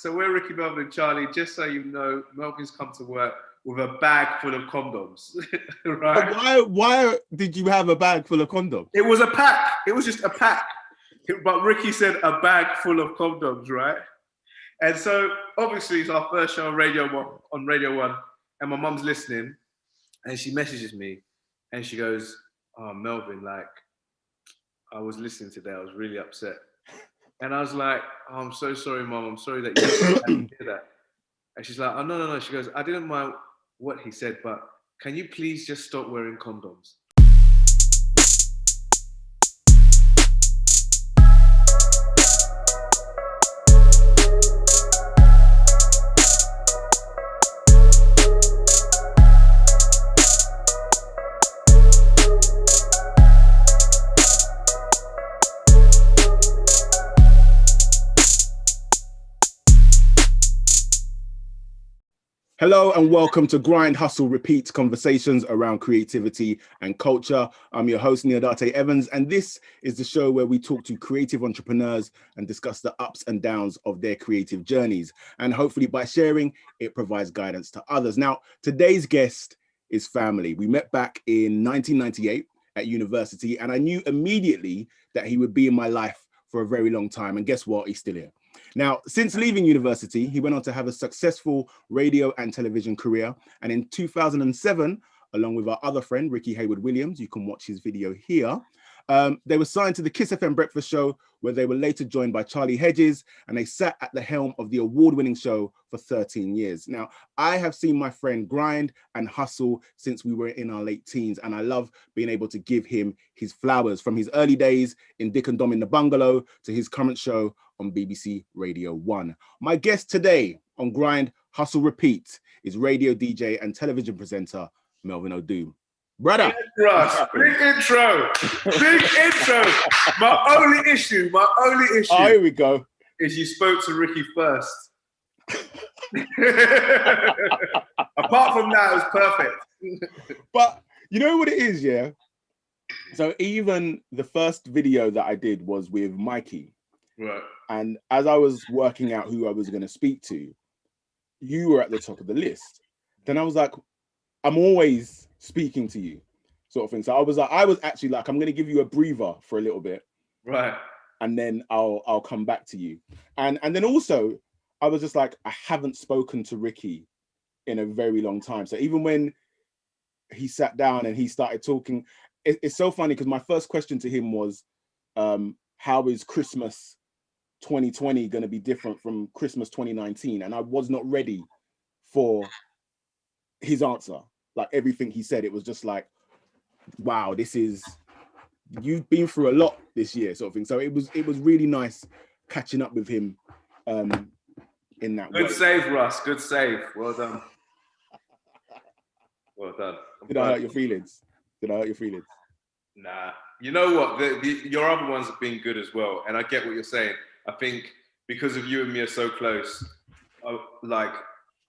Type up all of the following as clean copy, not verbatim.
So we're Ricky, Melvin and Charlie. Just so you know, Melvin's come to work with a bag full of condoms, right? Why did you have a bag full of condoms? It was a pack. It was just a pack. But Ricky said a bag full of condoms, right? And so obviously it's our first show on Radio 1, and my mum's listening, and she messages me, and she goes, "Oh, Melvin, like, I was listening today. I was really upset." And I was like, "Oh, I'm so sorry, Mum. I'm sorry that you didn't hear that." And she's like, "Oh, no. She goes, "I didn't mind what he said, but can you please just stop wearing condoms?" Hello and welcome to Grind, Hustle, Repeat, conversations around creativity and culture. I'm your host, Neodate Evans, and this is the show where we talk to creative entrepreneurs and discuss the ups and downs of their creative journeys. And hopefully by sharing, it provides guidance to others. Now, today's guest is family. We met back in 1998 at university, and I knew immediately that he would be in my life for a very long time. And guess what? He's still here. Now, since leaving university, he went on to have a successful radio and television career. And in 2007, along with our other friend, Ricky Hayward-Williams, you can watch his video here, they were signed to the Kiss FM Breakfast Show, where they were later joined by Charlie Hedges, and they sat at the helm of the award-winning show for 13 years. Now, I have seen my friend grind and hustle since we were in our late teens, and I love being able to give him his flowers, from his early days in Dick and Dom in the Bungalow to his current show on BBC Radio 1. My guest today on Grind, Hustle, Repeat is radio DJ and television presenter, Melvin Odoom. Brother. Big intro. My only issue Oh, here we go. is you spoke to Ricky first. Apart from that, it was perfect. But you know what it is, yeah? So even the first video that I did was with Mikey. Right. And as I was working out who I was going to speak to, you were at the top of the list. Then I was like, I'm always speaking to you, sort of thing. So I was actually like, I'm going to give you a breather for a little bit. Right. And then I'll come back to you. And then also, I was just like, I haven't spoken to Ricky in a very long time. So even when he sat down and he started talking, it's so funny because my first question to him was, how is Christmas 2020 going to be different from Christmas 2019? And I was not ready for his answer. Like everything he said, it was just like, wow, you've been through a lot this year, sort of thing. So it was really nice catching up with him in that way. Good save, Russ. Good save. Well done. Well done. Did I hurt your feelings? Nah. You know what? Your other ones have been good as well. And I get what you're saying. I think because of you and me are so close,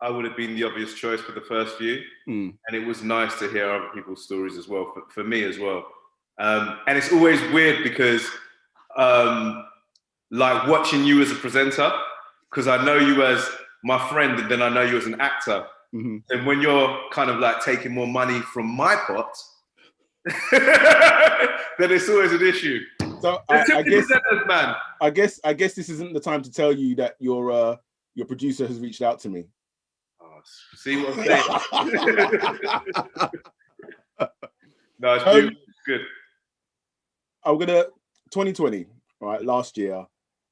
I would have been the obvious choice for the first few. And it was nice to hear other people's stories as well, for me as well. And it's always weird because like watching you as a presenter, because I know you as my friend and then I know you as an actor. Mm-hmm. And when you're kind of like taking more money from my pot, then it's always an issue. So I guess this isn't the time to tell you that your producer has reached out to me. Oh, see what I'm saying? No, it's beautiful. It's good. I'm gonna 2020, right? Last year,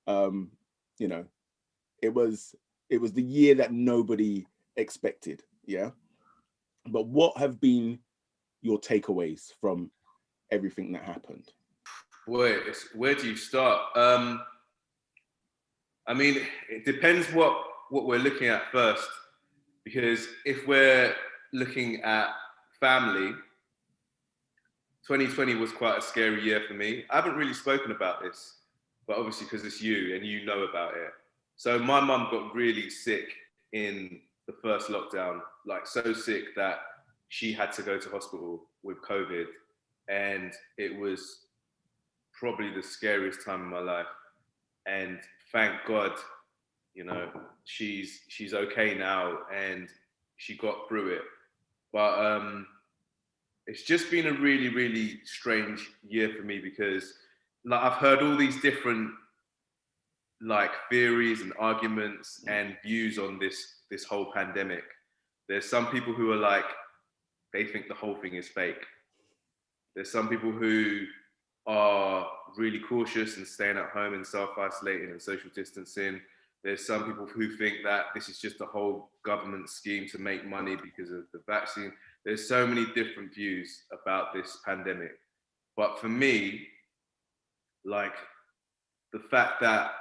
it was the year that nobody expected, yeah. But what have been your takeaways from everything that happened? Where do you start? I mean, it depends what we're looking at first, because if we're looking at family, 2020 was quite a scary year for me. I haven't really spoken about this, but obviously because it's you and you know about it. So my mum got really sick in the first lockdown, like so sick that she had to go to hospital with COVID. And it was probably the scariest time in my life. And thank God, you know, she's okay now and she got through it. But it's just been a really, really strange year for me because like I've heard all these different like theories and arguments and views on this whole pandemic. There's some people who are like, they think the whole thing is fake. There's some people who are really cautious and staying at home and self-isolating and social distancing. There's some people who think that this is just a whole government scheme to make money because of the vaccine. There's so many different views about this pandemic. But for me, like the fact that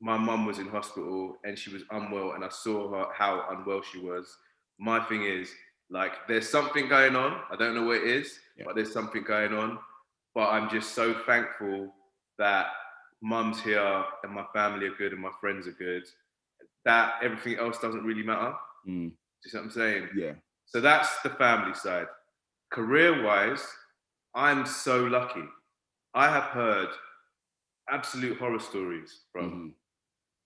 my mum was in hospital and she was unwell and I saw her, how unwell she was, my thing is, like, there's something going on. I don't know what it is, but there's something going on. But I'm just so thankful that mum's here and my family are good and my friends are good, that everything else doesn't really matter. Do you see what I'm saying? Yeah. So that's the family side. Career-wise, I'm so lucky. I have heard absolute horror stories from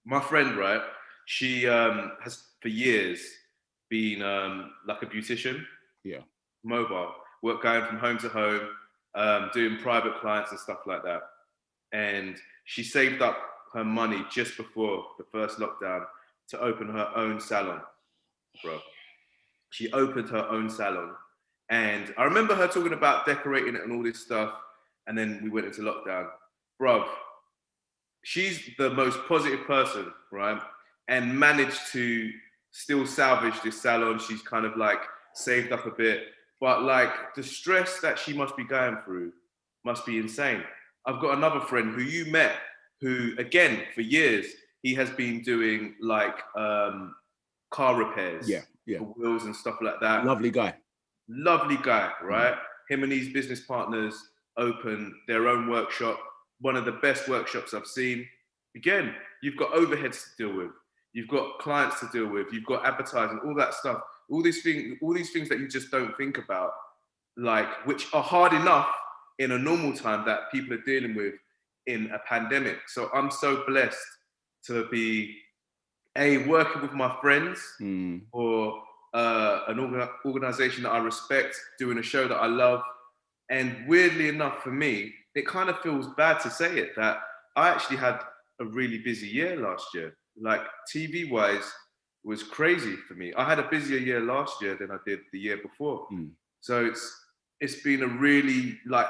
my friend, right? She has for years been like a beautician. Yeah. Mobile, work going from home to home, doing private clients and stuff like that. And she saved up her money just before the first lockdown to open her own salon, bro. She opened her own salon. And I remember her talking about decorating it and all this stuff. And then we went into lockdown. Bro, she's the most positive person, right? And managed to still salvage this salon. She's kind of like saved up a bit. But like the stress that she must be going through must be insane. I've got another friend who you met, who again, for years, he has been doing like car repairs, for wheels and stuff like that. Lovely guy, right? Him and his business partners open their own workshop, one of the best workshops I've seen. Again, you've got overheads to deal with, you've got clients to deal with, you've got advertising, all that stuff, all these things that you just don't think about, like, which are hard enough in a normal time that people are dealing with in a pandemic. So I'm so blessed to be working with my friends or an organization that I respect, doing a show that I love. And weirdly enough for me, it kind of feels bad to say it, that I actually had a really busy year last year. Like TV wise was crazy for me. I had a busier year last year than I did the year before. So it's been a really, like,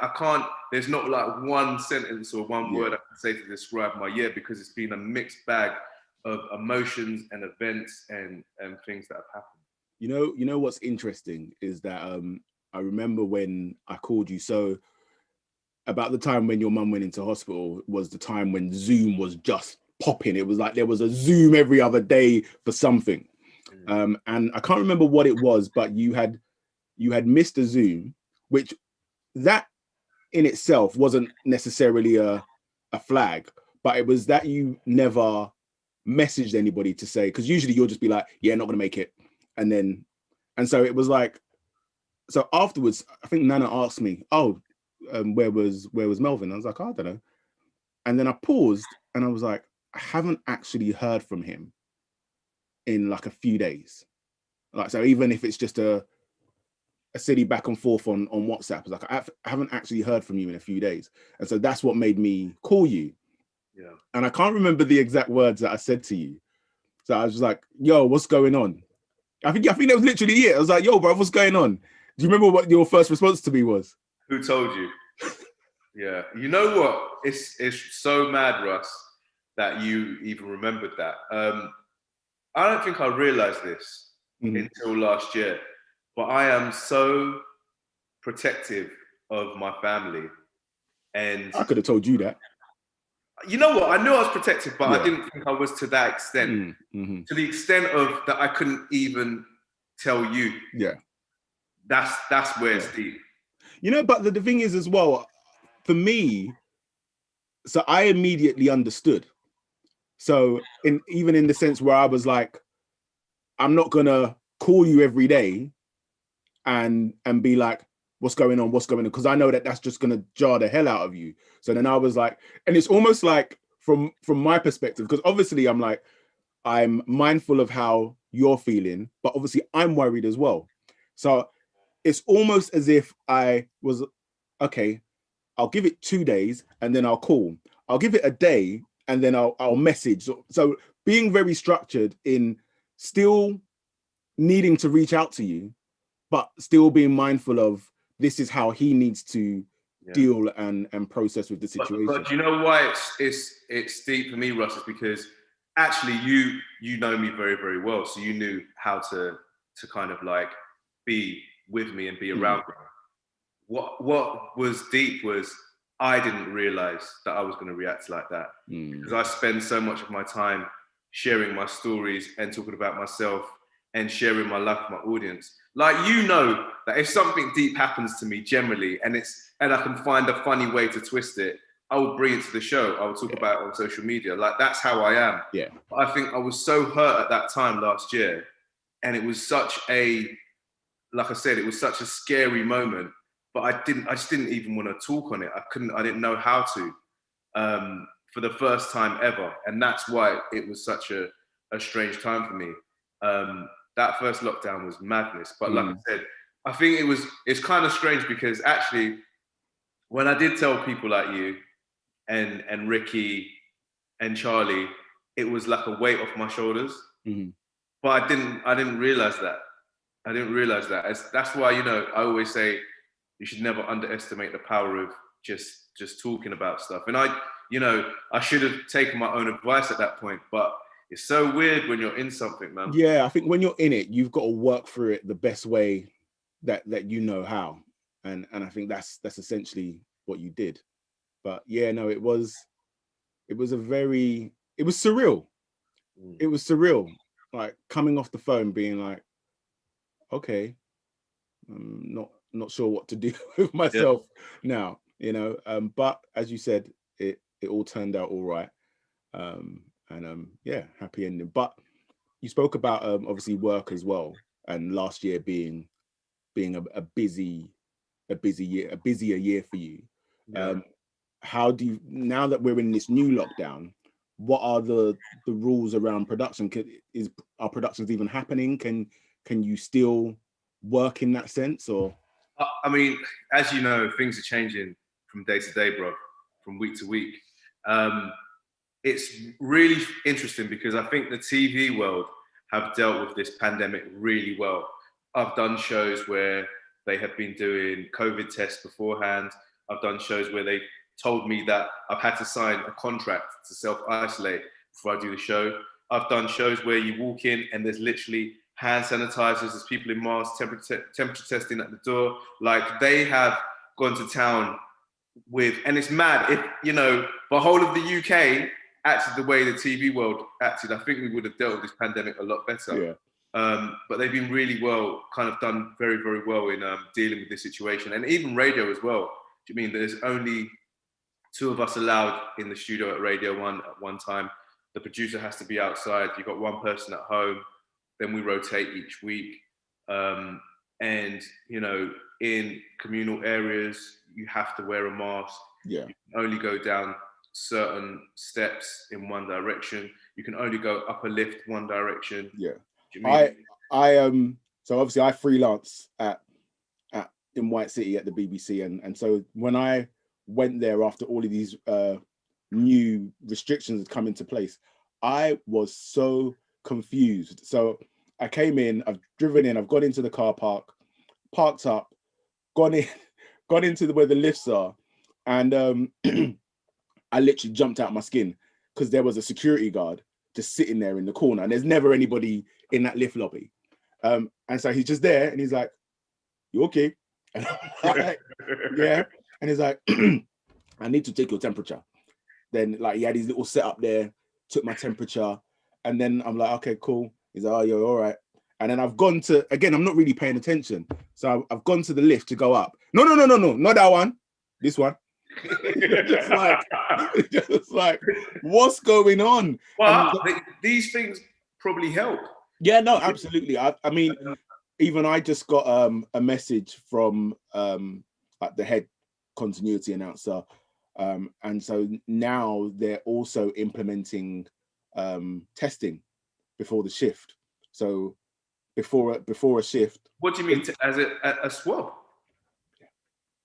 there's not like one sentence or one word I can say to describe my year, because it's been a mixed bag of emotions and events and things that have happened. You know what's interesting is that I remember when I called you, so about the time when your mum went into hospital was the time when Zoom was just popping. It was like there was a Zoom every other day for something. And I can't remember what it was, but you had missed a Zoom, which that in itself wasn't necessarily a flag, but it was that you never messaged anybody to say, because usually you'll just be like, yeah, not gonna make it. And so it was like, so afterwards, I think Nana asked me, oh, where was Melvin? I was like, oh, I don't know. And then I paused and I was like, I haven't actually heard from him in like a few days. Like, so even if it's just a silly back and forth on WhatsApp, it's like, I haven't actually heard from you in a few days. And so that's what made me call you. Yeah. And I can't remember the exact words that I said to you. So I was just like, yo, what's going on? I think that was literally it. I was like, yo, bro, what's going on? Do you remember what your first response to me was? Who told you? Yeah. You know what? It's so mad, Russ, that you even remembered that. I don't think I realized this until last year, but I am so protective of my family. And I could have told you that. You know what? I knew I was protective, but I didn't think I was to that extent. To the extent of that I couldn't even tell you. Yeah. That's where it's deep. You know, but the thing is as well, for me, so I immediately understood. So even in the sense where I was like, I'm not gonna call you every day and be like, what's going on? Because I know that that's just gonna jar the hell out of you. So then I was like, and it's almost like from my perspective, because obviously I'm like, I'm mindful of how you're feeling, but obviously I'm worried as well. So it's almost as if I was, okay, I'll give it 2 days and then I'll call. I'll give it a day and then I'll message. So being very structured in still needing to reach out to you, but still being mindful of this is how he needs to deal and process with the situation. But you know why it's deep for me, Russ, is because actually you know me very, very well. So you knew how to kind of like be with me and be around me. What was deep was I didn't realize that I was going to react like that because I spend so much of my time sharing my stories and talking about myself and sharing my life with my audience. Like, you know, that if something deep happens to me generally and I can find a funny way to twist it, I will bring it to the show. I will talk about it on social media. Like, that's how I am. Yeah. But I think I was so hurt at that time last year, and it was such a, like I said, it was such a scary moment. But I just didn't even want to talk on it. I didn't know how to, for the first time ever. And that's why it was such a strange time for me. That first lockdown was madness. But like I said, I think it's kind of strange because actually, when I did tell people like you and Ricky and Charlie, it was like a weight off my shoulders. But I didn't realize that. I didn't realize that. That's why, you know, I always say you should never underestimate the power of just talking about stuff. And I should have taken my own advice at that point, but it's so weird when you're in something, man. Yeah, I think when you're in it, you've got to work through it the best way that you know how. And I think that's essentially what you did. But yeah, no, it was surreal. It was surreal. Like coming off the phone being like, okay, I'm not sure what to do with myself now, you know. But as you said, it all turned out all right. Yeah, happy ending. But you spoke about obviously work as well, and last year being a busier year for you. How do you, now that we're in this new lockdown, what are the rules around production? Are productions even happening? Can you still work in that sense, or? I mean, as you know, things are changing from day to day, bro, from week to week. It's really interesting because I think the TV world have dealt with this pandemic really well. I've done shows where they have been doing COVID tests beforehand. I've done shows where they told me that I've had to sign a contract to self-isolate before I do the show. I've done shows where you walk in and there's literally hand sanitizers, there's people in masks, temperature testing at the door. Like, they have gone to town with, and it's mad. If, you know, the whole of the UK acted the way the TV world acted, I think we would have dealt with this pandemic a lot better. Yeah. But they've been really well, kind of done very, very well in dealing with this situation. And even radio as well. Do you mean there's only 2 of us allowed in the studio at Radio 1 at one time? The producer has to be outside. You've got 1 person at home. Then we rotate each week. And, you know, in communal areas, you have to wear a mask. Yeah. You can only go down certain steps in one direction. You can only go up a lift one direction. Yeah. Do you mean? I so obviously I freelance in White City at the BBC, and so when I went there after all of these new restrictions had come into place, I was so confused. So I came in, I've driven in, I've gone into the car park, parked up, gone into where the lifts are, and I literally jumped out of my skin because there was a security guard just sitting there in the corner, and there's never anybody in that lift lobby. And so he's just there, and he's like, "You okay?" And I'm like, "Yeah." And he's like, "I need to take your temperature." Then, like, he had his little setup there, took my temperature, and then I'm like, "Okay, cool." He's like, "Oh, you're all right." And then I've gone to, again, I'm not really paying attention, so I've gone to the lift to go up. No, not that one. This one. just like, what's going on? Well, these things probably help. Yeah, no, absolutely. I mean, even I just got a message from like the head continuity announcer, and so now they're also implementing testing before the shift. So before a shift. What do you mean as a swab?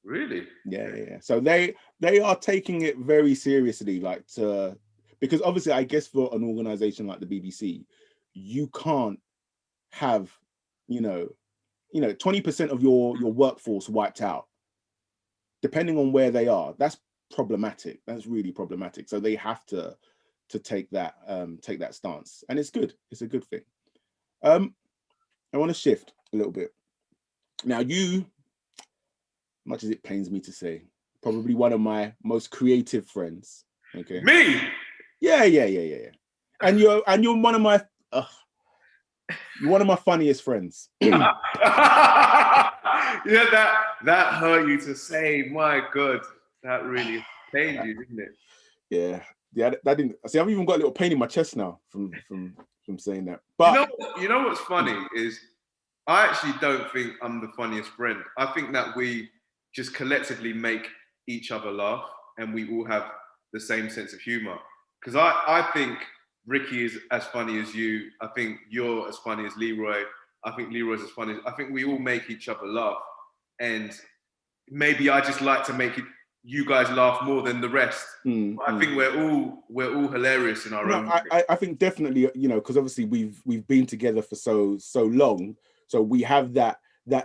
Really? Yeah. So they are taking it very seriously, like because obviously I guess for an organization like the BBC, you can't have 20% of your workforce wiped out, depending on where they are. That's problematic. That's really problematic. So they have to take that stance, and it's good. It's a good thing. I want to shift a little bit now. You, much as it pains me to say, probably one of my most creative friends. Okay. Me? Yeah. And you're one of my you're one of my funniest friends. Yeah, that hurt you to say. My God, that really pained you, didn't it? Yeah. That didn't see. I've even got a little pain in my chest now from saying that. But you know what's funny is I actually don't think I'm the funniest friend. I think that we just collectively make each other laugh, and we all have the same sense of humor. Because I think Ricky is as funny as you. I think you're as funny as Leroy. I think Leroy's as funny. I think we all make each other laugh, and maybe I just like to make you guys laugh more than the rest. I think we're all hilarious in our own way. I think definitely, because obviously we've been together for so long, so we have that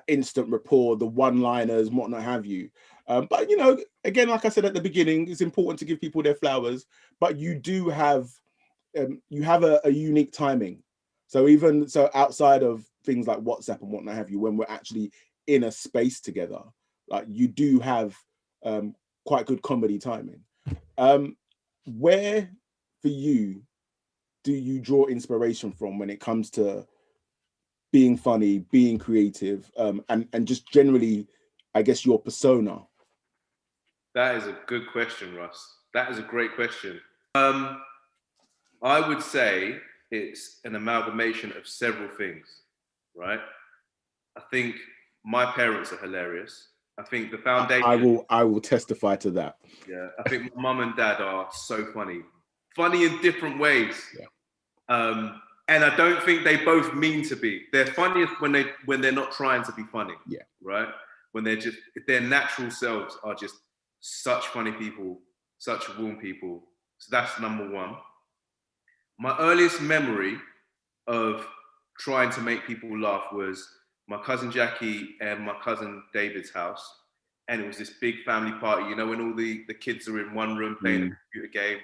instant rapport, the one-liners, and whatnot have you. But again, like I said at the beginning, it's important to give people their flowers. But you do have a unique timing. So even outside of things like WhatsApp and whatnot have you, when we're actually in a space together, like you do have quite good comedy timing. Where for you do you draw inspiration from when it comes to being funny, being creative, and just generally, I guess, your persona? That is a good question, Russ. That is a great question. I would say it's an amalgamation of several things, right? I think my parents are hilarious. I think the foundation. I will testify to that. Yeah, I think my mum and dad are so funny in different ways. Yeah. And I don't think they both mean to be. They're funniest when they're not trying to be funny. Yeah. Right? When their natural selves are just such funny people, such warm people. So that's number one. My earliest memory of trying to make people laugh was my cousin Jackie and my cousin David's house. And it was this big family party, when all the kids are in one room playing a computer game.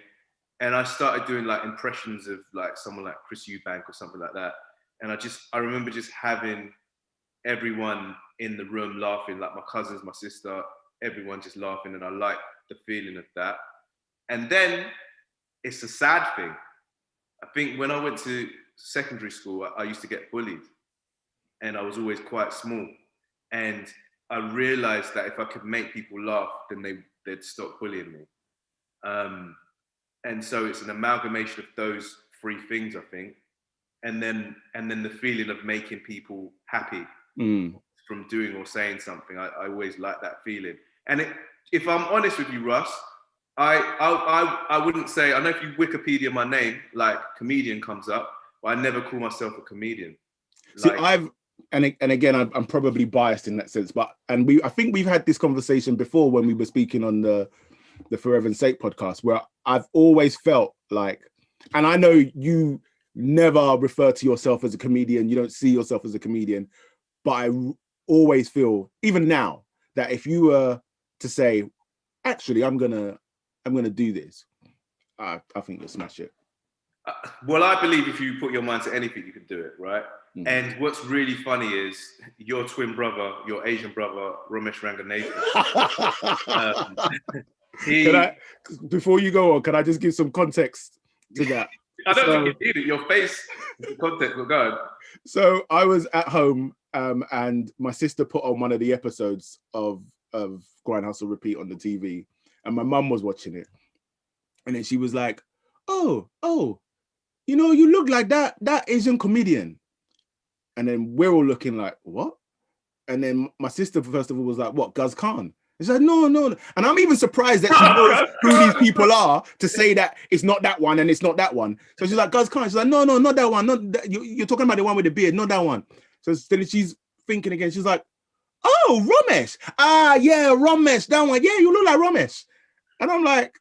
And I started doing like impressions of like someone like Chris Eubank or something like that. And I remember just having everyone in the room laughing, like my cousins, my sister, everyone just laughing. And I liked the feeling of that. And then it's a sad thing. I think when I went to secondary school, I used to get bullied, and I was always quite small. And I realized that if I could make people laugh, then they'd stop bullying me. And so it's an amalgamation of those three things, I think. And then the feeling of making people happy from doing or saying something. I always like that feeling. And if I'm honest with you, Russ, I wouldn't say, I know if you Wikipedia my name, like comedian comes up, but I never call myself a comedian. See, and again, I'm probably biased in that sense, but I think we've had this conversation before when we were speaking on the For Heaven's Sake podcast, where I've always felt like, and I know you never refer to yourself as a comedian, you don't see yourself as a comedian, but I always feel, even now, that if you were to say, actually, I'm gonna do this, I think you'll smash it. Well, I believe if you put your mind to anything, you can do it, right? And what's really funny is your twin brother, your Asian brother, Romesh Ranganathan. Before you go on, can I just give some context to that? I don't think you need it. Your face, the context will go. So I was at home, and my sister put on one of the episodes of Grind Hustle Repeat on the TV, and my mum was watching it, and then she was like, "Oh, you look like that Asian comedian," and then we're all looking like, "What?" And then my sister, first of all, was like, "What, Guz Khan?" She's like, no. And I'm even surprised that she knows who these people are to say that it's not that one and it's not that one. So she's like, guys, come on. She's like, no, not that one. Not that. You're talking about the one with the beard, not that one. So then she's thinking again. She's like, oh, Romesh. Ah, yeah, Romesh, that one. Yeah, you look like Romesh. And I'm like,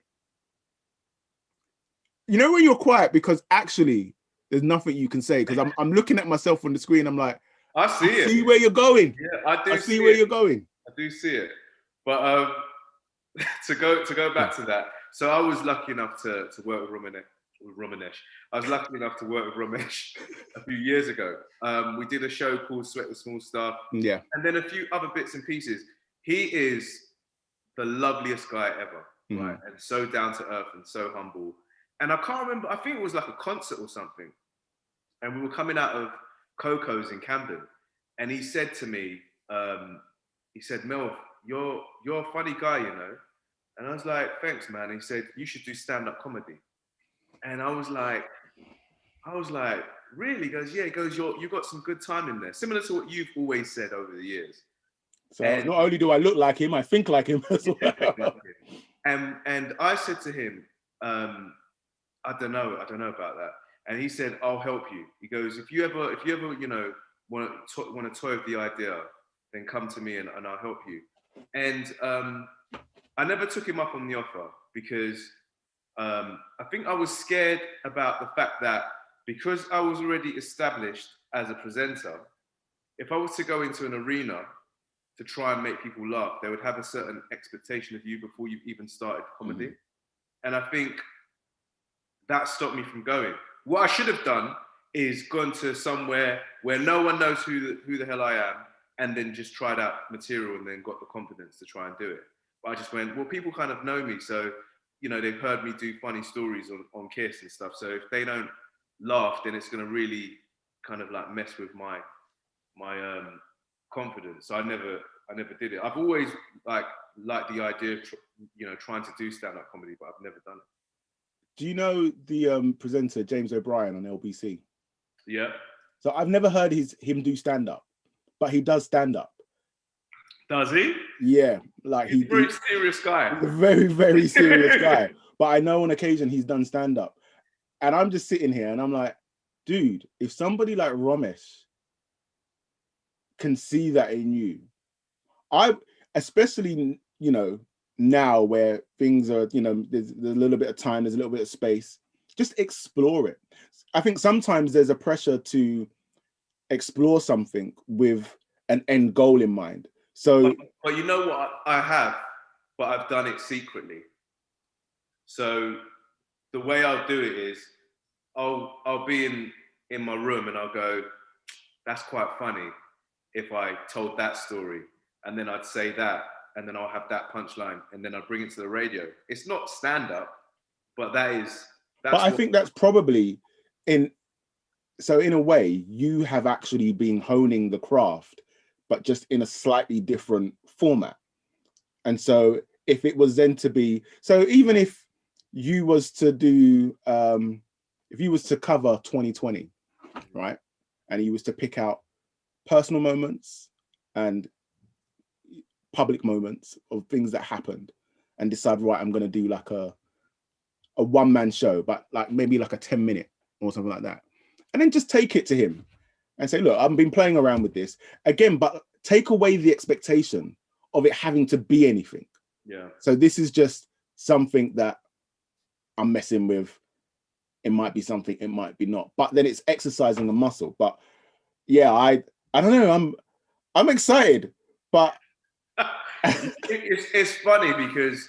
you know when you're quiet because actually there's nothing you can say because I'm looking at myself on the screen. I'm like, I see where you're going. Yeah, I do. I see where you're going. I do see it. But to go back to that, so I was lucky enough to work with Romesh. I was lucky enough to work with Romesh a few years ago. We did a show called Sweat the Small Stuff. Yeah. And then a few other bits and pieces. He is the loveliest guy ever, right? And so down to earth and so humble. And I can't remember, I think it was like a concert or something. And we were coming out of Coco's in Camden. And he said to me, he said, Mel, you're a funny guy, you know? And I was like, thanks, man. And he said, you should do stand-up comedy. And I was like, really? He goes, yeah. He goes, you've got some good time in there. Similar to what you've always said over the years. So not only do I look like him, I think like him as well. Exactly. And I said to him, I don't know about that. And he said, I'll help you. He goes, if you ever, you know, want to toy with the idea, then come to me and I'll help you. And I never took him up on the offer because I think I was scared about the fact that because I was already established as a presenter, if I was to go into an arena to try and make people laugh, they would have a certain expectation of you before you've even started comedy. And I think that stopped me from going. What I should have done is gone to somewhere where no one knows who the hell I am, and then just tried out material and then got the confidence to try and do it. But I just went, well, people kind of know me. So, you know, they've heard me do funny stories on Kiss and stuff. So if they don't laugh, then it's going to really kind of like mess with my confidence. So I never did it. I've always liked the idea of, you know, trying to do stand-up comedy, but I've never done it. Do you know the presenter James O'Brien on LBC? Yeah. So I've never heard him do stand-up, but he does stand-up. Does he? Yeah, like he's a very serious guy. He's a very, very serious guy. But I know on occasion he's done stand-up. And I'm just sitting here and I'm like, dude, if somebody like Romesh can see that in you, especially, you know, now where things are, you know, there's a little bit of time, there's a little bit of space, just explore it. I think sometimes there's a pressure to explore something with an end goal in mind. So, but you know what I have, but I've done it secretly. So the way I'll do it is I'll be in my room and I'll go, that's quite funny if I told that story, and then I'd say that, and then I'll have that punchline, and then I'll bring it to the radio. It's not stand-up, but that's but I think that's probably so in a way, you have actually been honing the craft, but just in a slightly different format. And so if it was then to be, so even if you was to do, if you was to cover 2020, right? And you was to pick out personal moments and public moments of things that happened and decide, right, I'm going to do like a one-man show, but like maybe like a 10-minute or something like that. And then just take it to him and say, look, I've been playing around with this again, but take away the expectation of it having to be anything. Yeah. So this is just something that I'm messing with. It might be something, it might be not, but then it's exercising a muscle. But yeah, I don't know. I'm excited, but it's funny because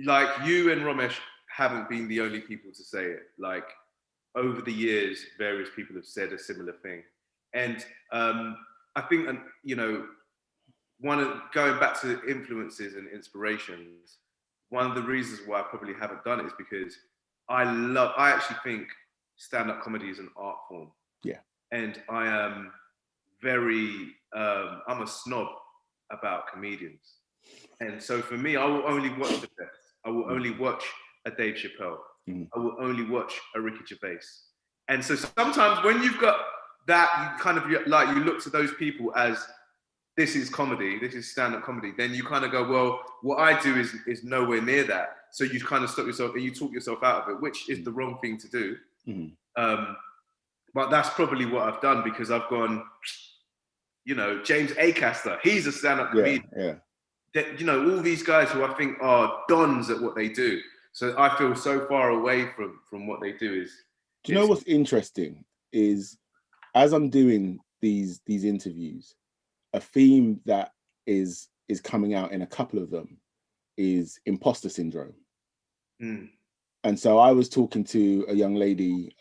like you and Romesh haven't been the only people to say it. Like over the years, various people have said a similar thing. And I think, you know, going back to influences and inspirations, one of the reasons why I probably haven't done it is because I actually think stand-up comedy is an art form. Yeah. And I am I'm a snob about comedians. And so for me, I will only watch the best. I will only watch a Dave Chappelle. I will only watch a Ricky Gervais. And so sometimes when you've got that, you kind of like, you look to those people as this is comedy, this is stand-up comedy, then you kind of go, well, what I do is nowhere near that. So you kind of stop yourself and you talk yourself out of it, which is the wrong thing to do. But that's probably what I've done, because I've gone, you know, James Acaster, he's a stand-up comedian. That, you know, all these guys who I think are dons at what they do. So I feel so far away from what they do. Do you know what's interesting is, as I'm doing these interviews, a theme that is coming out in a couple of them is imposter syndrome. And so I was talking to a young lady,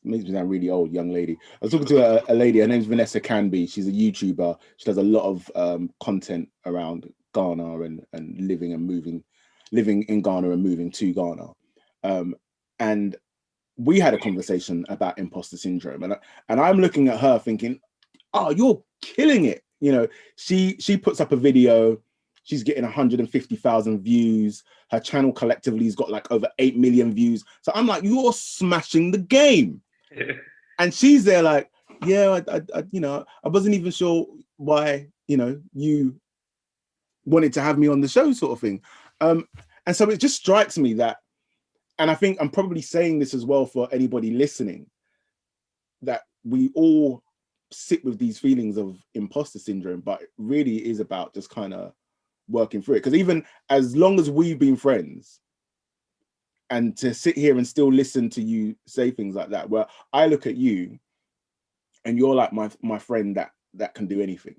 makes me sound really old, young lady. I was talking to a lady, her name's Vanessa Canby. She's a YouTuber. She does a lot of content around Ghana and living in Ghana and moving to Ghana. And we had a conversation about imposter syndrome. And I'm looking at her thinking, oh, you're killing it. You know, she puts up a video, she's getting 150,000 views. Her channel collectively has got like over 8 million views. So I'm like, you're smashing the game. And she's there like, yeah, I you know, I wasn't even sure why, you know, you wanted to have me on the show, sort of thing. And so it just strikes me that, and I think I'm probably saying this as well for anybody listening, that we all sit with these feelings of imposter syndrome, but it really is about just kind of working through it. Because even as long as we've been friends, and to sit here and still listen to you say things like that, where I look at you and you're like my friend that can do anything,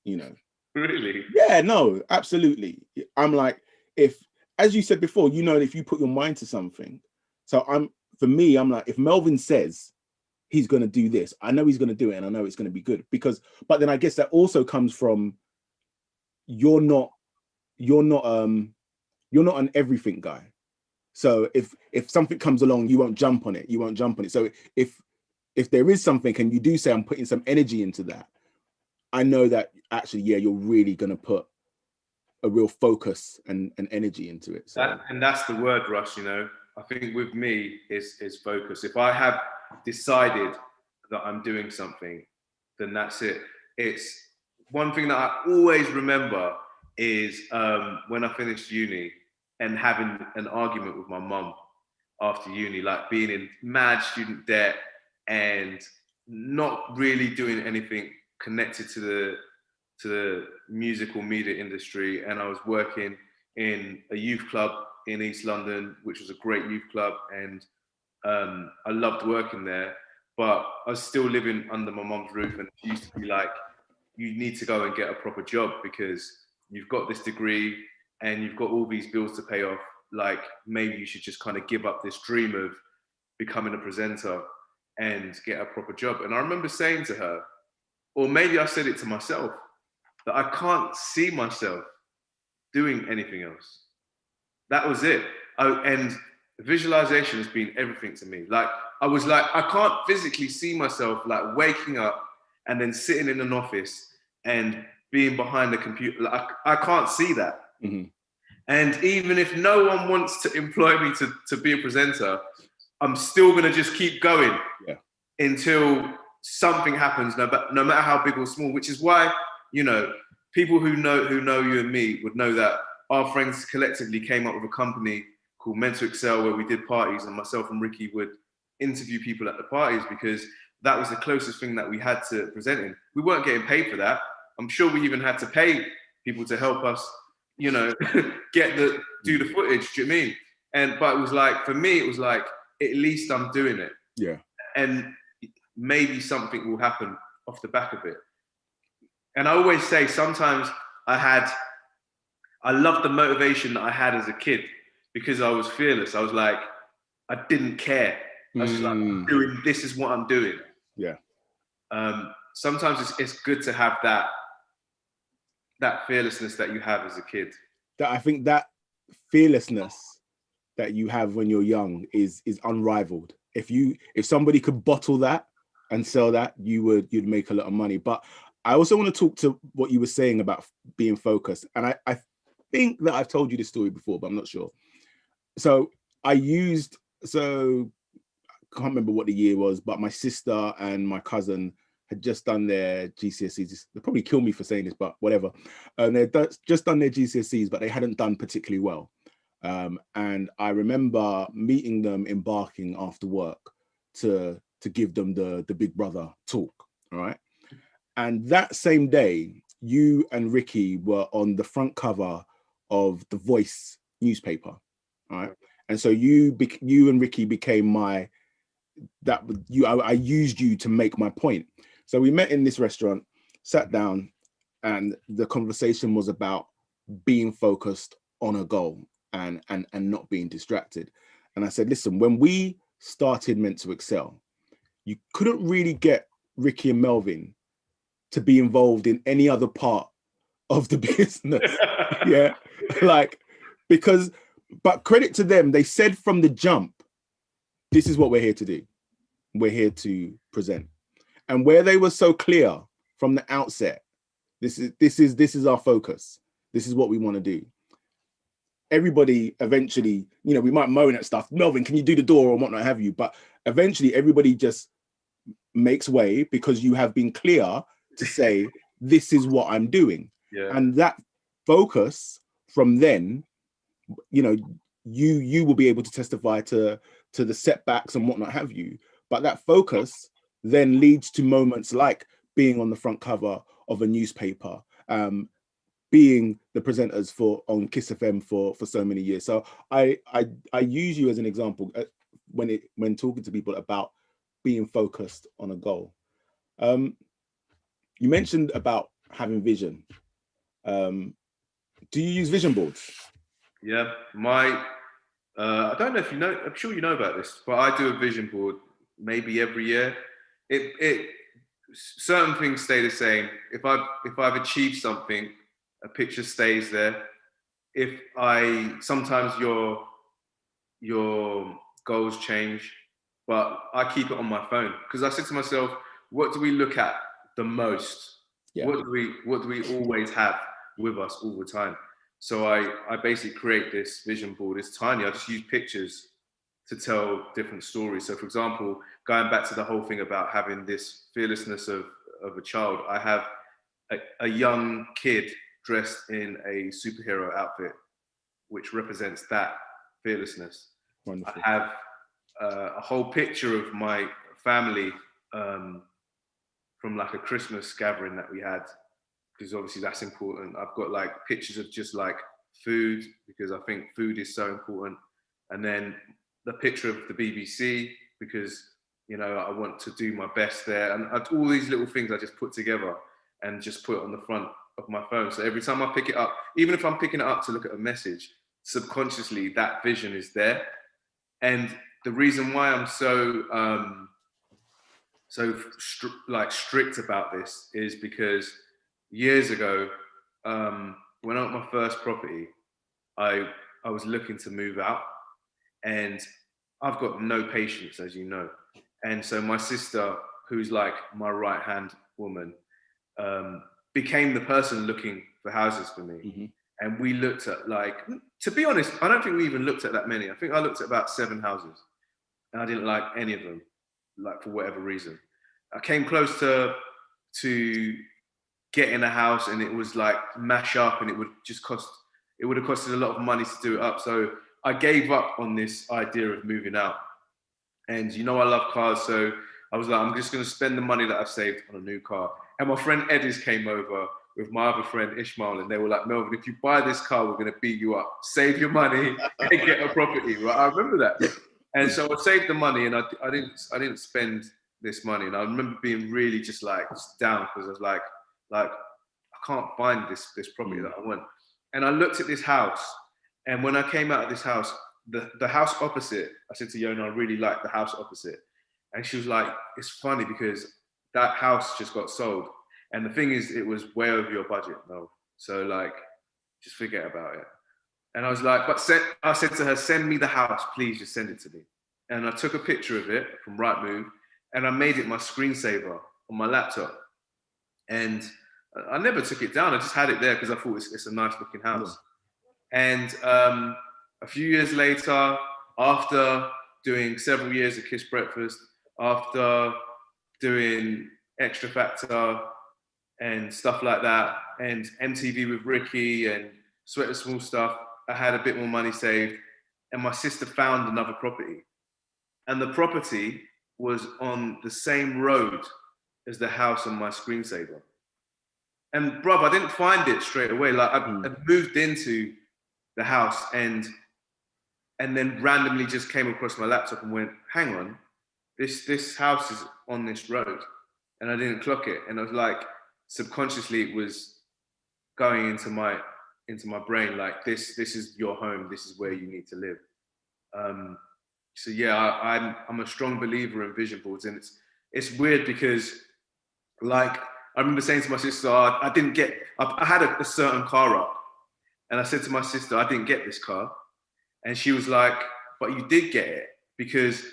you know. Really? Yeah, no, absolutely. I'm like, if, as you said before, you know, if you put your mind to something. So for me, I'm like, if Melvin says he's going to do this, I know he's going to do it, and I know it's going to be good. But then I guess that also comes from, you're not an everything guy. So if something comes along, you won't jump on it. So if there is something and you do say, I'm putting some energy into that, I know that actually, yeah, you're really going to put a real focus and energy into it. So. And that's the word, Russ, you know. I think with me is focus. If I have decided that I'm doing something, then that's it. It's one thing that I always remember is when I finished uni and having an argument with my mum after uni, like being in mad student debt and not really doing anything connected to the musical media industry. And I was working in a youth club in East London, which was a great youth club, and I loved working there, but I was still living under my mum's roof, and she used to be like, you need to go and get a proper job because you've got this degree and you've got all these bills to pay off. Like, maybe you should just kind of give up this dream of becoming a presenter and get a proper job. And I remember saying to her, or maybe I said it to myself, that I can't see myself doing anything else. That was it. And visualization has been everything to me. Like, I was like, I can't physically see myself like waking up and then sitting in an office and being behind the computer. Like, I can't see that. Mm-hmm. And even if no one wants to employ me to be a presenter, I'm still going to just keep going until something happens, no matter how big or small, which is why, you know, people who know you and me would know that our friends collectively came up with a company called Mental Excel, where we did parties, and myself and Ricky would interview people at the parties because that was the closest thing that we had to presenting. We weren't getting paid for that. I'm sure we even had to pay people to help us, you know, do the footage. Do you know what I mean? But it was like, for me, it was like, at least I'm doing it. Yeah. And maybe something will happen off the back of it. And I always say, sometimes I loved the motivation that I had as a kid because I was fearless. I was like, I didn't care. I was just like, this is what I'm doing. Yeah. Sometimes it's good to have that fearlessness that you have as a kid. That I think that fearlessness that you have when you're young is unrivaled. If somebody could bottle that and sell that, you'd make a lot of money. But I also want to talk to what you were saying about being focused. And I think that I've told you this story before, but I'm not sure. So I can't remember what the year was, but my sister and my cousin had just done their GCSEs. They'll probably kill me for saying this, but whatever. They'd just done their GCSEs, but they hadn't done particularly well. And I remember meeting them embarking after work to give them the big brother talk, all right? And that same day, you and Ricky were on the front cover of the Voice newspaper, all right? And so you and Ricky became I used you to make my point. So we met in this restaurant, sat down, and the conversation was about being focused on a goal and not being distracted. And I said, listen, when we started Meant to Excel, you couldn't really get Ricky and Melvin to be involved in any other part of the business. Yeah, but credit to them, they said from the jump, this is what we're here to do. We're here to present. And where they were so clear from the outset, this is our focus. This is what we want to do. Everybody eventually, we might moan at stuff. Melvin, can you do the door or whatnot have you? But eventually everybody just makes way because you have been clear to say, this is what I'm doing. Yeah. And that focus from then, you will be able to testify to the setbacks and whatnot have you. But that focus then leads to moments like being on the front cover of a newspaper, being the presenters on Kiss FM for so many years. So I use you as an example when talking to people about being focused on a goal. You mentioned about having vision. Do you use vision boards? Yeah, I don't know if you know, I'm sure you know about this, but I do a vision board maybe every year. Certain things stay the same. If I've achieved something, a picture stays there. Sometimes your goals change, but I keep it on my phone because I said to myself, what do we look at the most? Yeah. What do we always have with us all the time? So I basically create this vision board. It's tiny. I just use pictures to tell different stories. So for example, going back to the whole thing about having this fearlessness of a child, I have a young kid dressed in a superhero outfit, which represents that fearlessness. Wonderful. I have a whole picture of my family from like a Christmas gathering that we had, because obviously that's important. I've got like pictures of just like food, because I think food is so important. And then the picture of the BBC, because, I want to do my best there. And all these little things I just put together and just put it on the front of my phone. So every time I pick it up, even if I'm picking it up to look at a message, subconsciously that vision is there. And the reason why I'm so strict about this is because years ago, when I got my first property, I was looking to move out, and I've got no patience, as you know. And so my sister, who's like my right-hand woman, became the person looking for houses for me. Mm-hmm. And we looked at, to be honest, I don't think we even looked at that many. I think I looked at about 7 houses, and I didn't like any of them, for whatever reason. I came close to getting a house, and it was like mash up, and it would have costed a lot of money to do it up. So I gave up on this idea of moving out. And I love cars, so I was like, I'm just going to spend the money that I've saved on a new car. And my friend Edis came over with my other friend Ishmael, and they were like, Melvin, if you buy this car, we're going to beat you up. Save your money and get a property. Right? I remember that. And so I saved the money, and I didn't spend this money. And I remember being really just down, because I was like, I can't find this property that I want. And I looked at this house, and when I came out of this house, the house opposite, I said to Yona, I really like the house opposite. And she was like, it's funny because that house just got sold. And the thing is, it was way over your budget, though. So just forget about it. And I was like, I said to her, send me the house, please, just send it to me. And I took a picture of it from Rightmove, and I made it my screensaver on my laptop. And I never took it down. I just had it there because I thought it's a nice looking house. Yeah. And a few years later, after doing several years of Kiss Breakfast, after doing Extra Factor and stuff like that, and MTV with Ricky and Sweat the Small Stuff. I had a bit more money saved, and my sister found another property. And the property was on the same road as the house on my screensaver. And bruv, I didn't find it straight away. Like I moved into the house and then randomly just came across my laptop and went, hang on, this house is on this road. And I didn't clock it. And I was like, subconsciously it was going into my brain, like this is your home, this is where you need to live. So yeah, I'm a strong believer in vision boards, and it's weird because, like, I remember saying to my sister, I had a certain car up, and I said to my sister, I didn't get this car, and she was like, but you did get it, because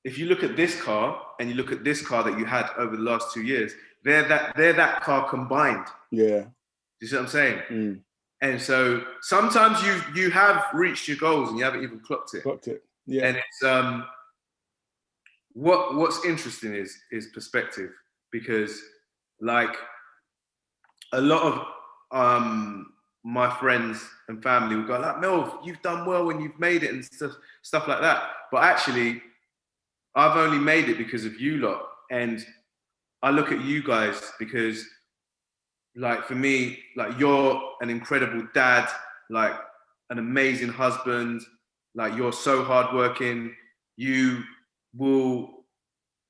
if you look at this car and you look at this car that you had over the last 2 years, they're that car combined. Yeah. You see what I'm saying? And so sometimes you have reached your goals and you haven't even clocked it. Yeah. And it's what's interesting is perspective, because like a lot of my friends and family will go like, Melv, you've done well and you've made it and stuff like that. But actually, I've only made it because of you lot. And I look at you guys because, like, for me, like, you're an incredible dad, like an amazing husband, like you're so hardworking. You will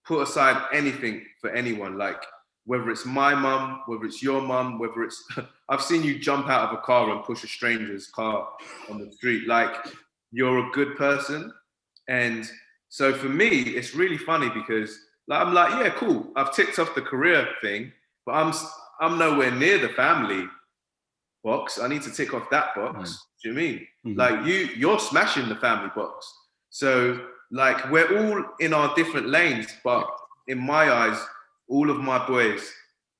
put aside anything for anyone, like whether it's my mum, whether it's your mum, whether it's, I've seen you jump out of a car and push a stranger's car on the street. Like, you're a good person. And so for me, it's really funny because like, I'm like, yeah, cool. I've ticked off the career thing, but I'm nowhere near the family box. I need to tick off that box. Do you know what I mean? Like you're smashing the family box. So like we're all in our different lanes, but in my eyes, all of my boys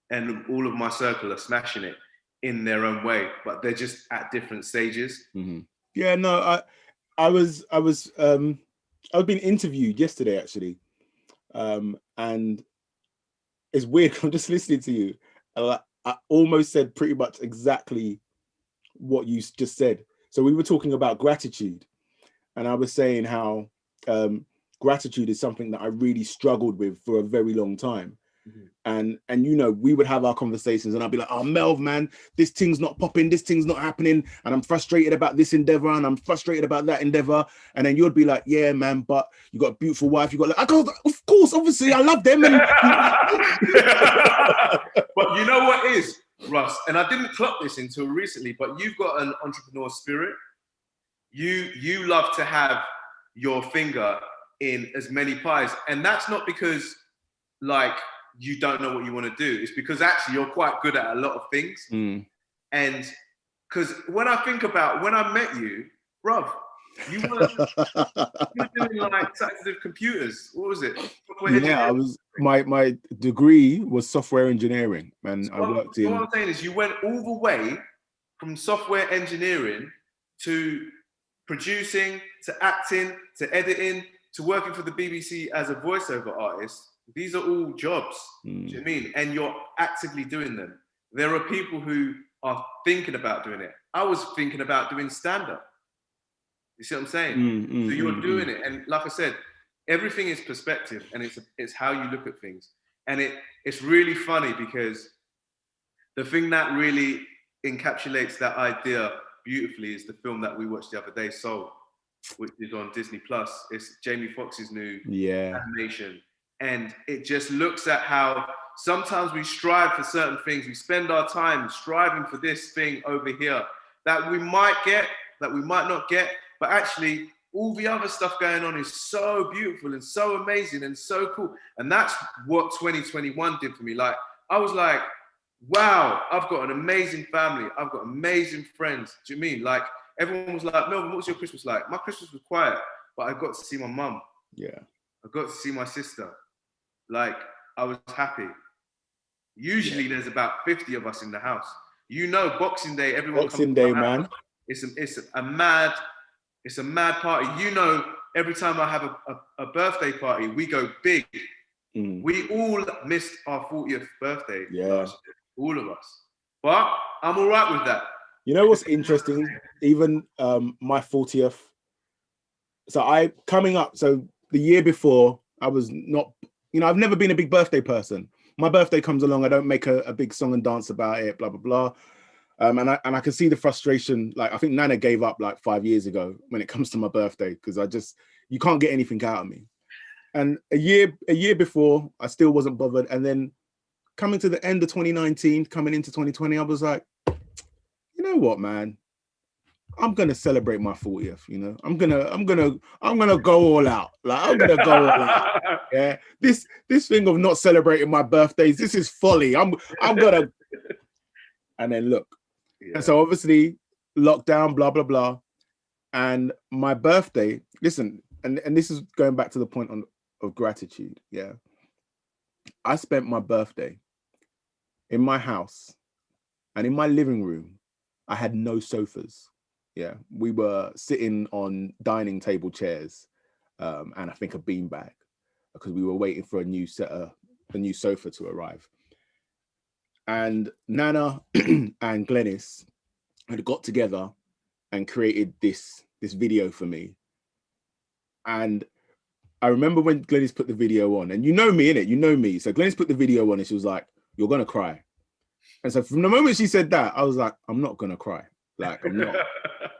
and all of my circle are smashing it in their own way, but they're just at different stages. Yeah, no, I was being interviewed yesterday actually, and it's weird. I'm just listening to you. I almost said pretty much exactly what you just said. So we were talking about gratitude, and I was saying how gratitude is something that I really struggled with for a very long time. And you know, we would have our conversations and I'd be like, oh, Melv, man, this thing's not popping, this thing's not happening, and I'm frustrated about this endeavor and I'm frustrated about that endeavor. And then you'd be like, yeah, man, but you got a beautiful wife, you got, like, I go, of course, obviously, I love them. And but you know what is, Russ, and I didn't clock this until recently, but you've got an entrepreneur spirit. You love to have your finger in as many pies, and that's not because like you don't know what you want to do. It's because actually you're quite good at a lot of things. And because when I think about when I met you, bruv, you were doing like sensitive computers. What was it? Yeah, I was. My degree was software engineering, and so I worked in. What I'm saying is, you went all the way from software engineering to producing, to acting, to editing, to working for the BBC as a voiceover artist. These are all jobs, do you know what I mean? And you're actively doing them. There are people who are thinking about doing it. I was thinking about doing stand-up. You see what I'm saying? So you're doing it. And like I said, everything is perspective, and it's how you look at things. And it's really funny because the thing that really encapsulates that idea beautifully is the film that we watched the other day, Soul, which is on Disney+. It's Jamie Foxx's new animation. And it just looks at how sometimes we strive for certain things. We spend our time striving for this thing over here that we might get, that we might not get, but actually all the other stuff going on is so beautiful and so amazing and so cool. And that's what 2021 did for me. Like, I was like, wow, I've got an amazing family. I've got amazing friends. Do you mean? Like, everyone was like, Melvin, what was your Christmas like? My Christmas was quiet, but I got to see my mum. Yeah. I got to see my sister. Like, I was happy. Usually there's about 50 of us in the house. You know, Boxing Day, everyone Boxing Day, man. It's a mad party. You know, every time I have a birthday party, we go big. We all missed our 40th birthday Yeah. last year, all of us. But I'm all right with that. You know what's interesting? Even my 40th. So the year before, I was not, I've never been a big birthday person. My birthday comes along, I don't make a big song and dance about it, blah, blah, blah. And I can see the frustration. Like, I think Nana gave up like 5 years ago when it comes to my birthday, because you can't get anything out of me. And a year before, I still wasn't bothered. And then coming to the end of 2019, coming into 2020, I was like, you know what, man? I'm gonna celebrate my 40th. I'm gonna go all out. Like, I'm gonna go all out. Yeah. This thing of not celebrating my birthdays, this is folly. I'm gonna. And then look. Yeah. And so obviously lockdown, blah blah blah. And my birthday. Listen, and this is going back to the point of gratitude. Yeah. I spent my birthday in my house, and in my living room, I had no sofas. Yeah, we were sitting on dining table chairs, and I think a beanbag, because we were waiting for a new sofa to arrive. And Nana and Glennis had got together and created this video for me. And I remember when Glennis put the video on, and you know me, innit? You know me. So Glennis put the video on, and she was like, "You're gonna cry." And so from the moment she said that, I was like, "I'm not gonna cry. Like, I'm not."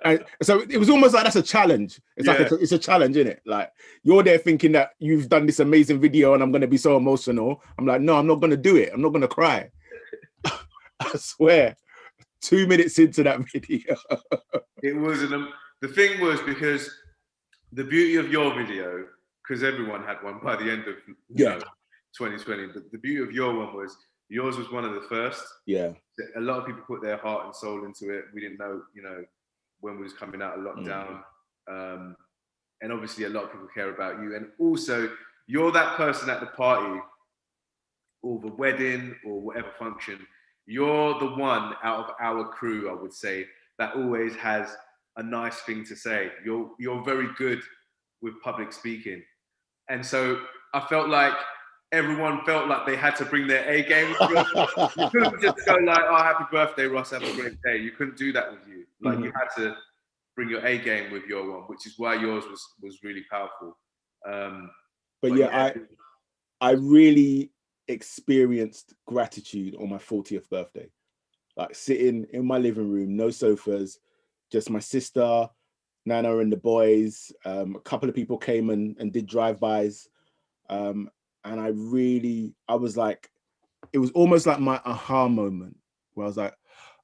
And so it was almost like that's a challenge. It's like it's a challenge, isn't it? Like, you're there thinking that you've done this amazing video and I'm going to be so emotional. I'm like, no, I'm not going to do it. I'm not going to cry. I swear. 2 minutes into that video, it was the thing was, because the beauty of your video, because everyone had one by the end of 2020, but the beauty of your one was yours was one of the first. Yeah, a lot of people put their heart and soul into it. We didn't know, when we was coming out of lockdown. And obviously a lot of people care about you. And also, you're that person at the party or the wedding or whatever function. You're the one out of our crew, I would say, that always has a nice thing to say. You're very good with public speaking. And so I felt like everyone felt like they had to bring their A game. You couldn't just go like, "Oh, happy birthday, Ross, have a great day." You couldn't do that with you. Like, you had to bring your A game with your one, which is why yours was really powerful. But yeah, I really experienced gratitude on my 40th birthday. Like, sitting in my living room, no sofas, just my sister, Nana and the boys. A couple of people came and did drive-bys. And I was like, it was almost like my aha moment, where I was like,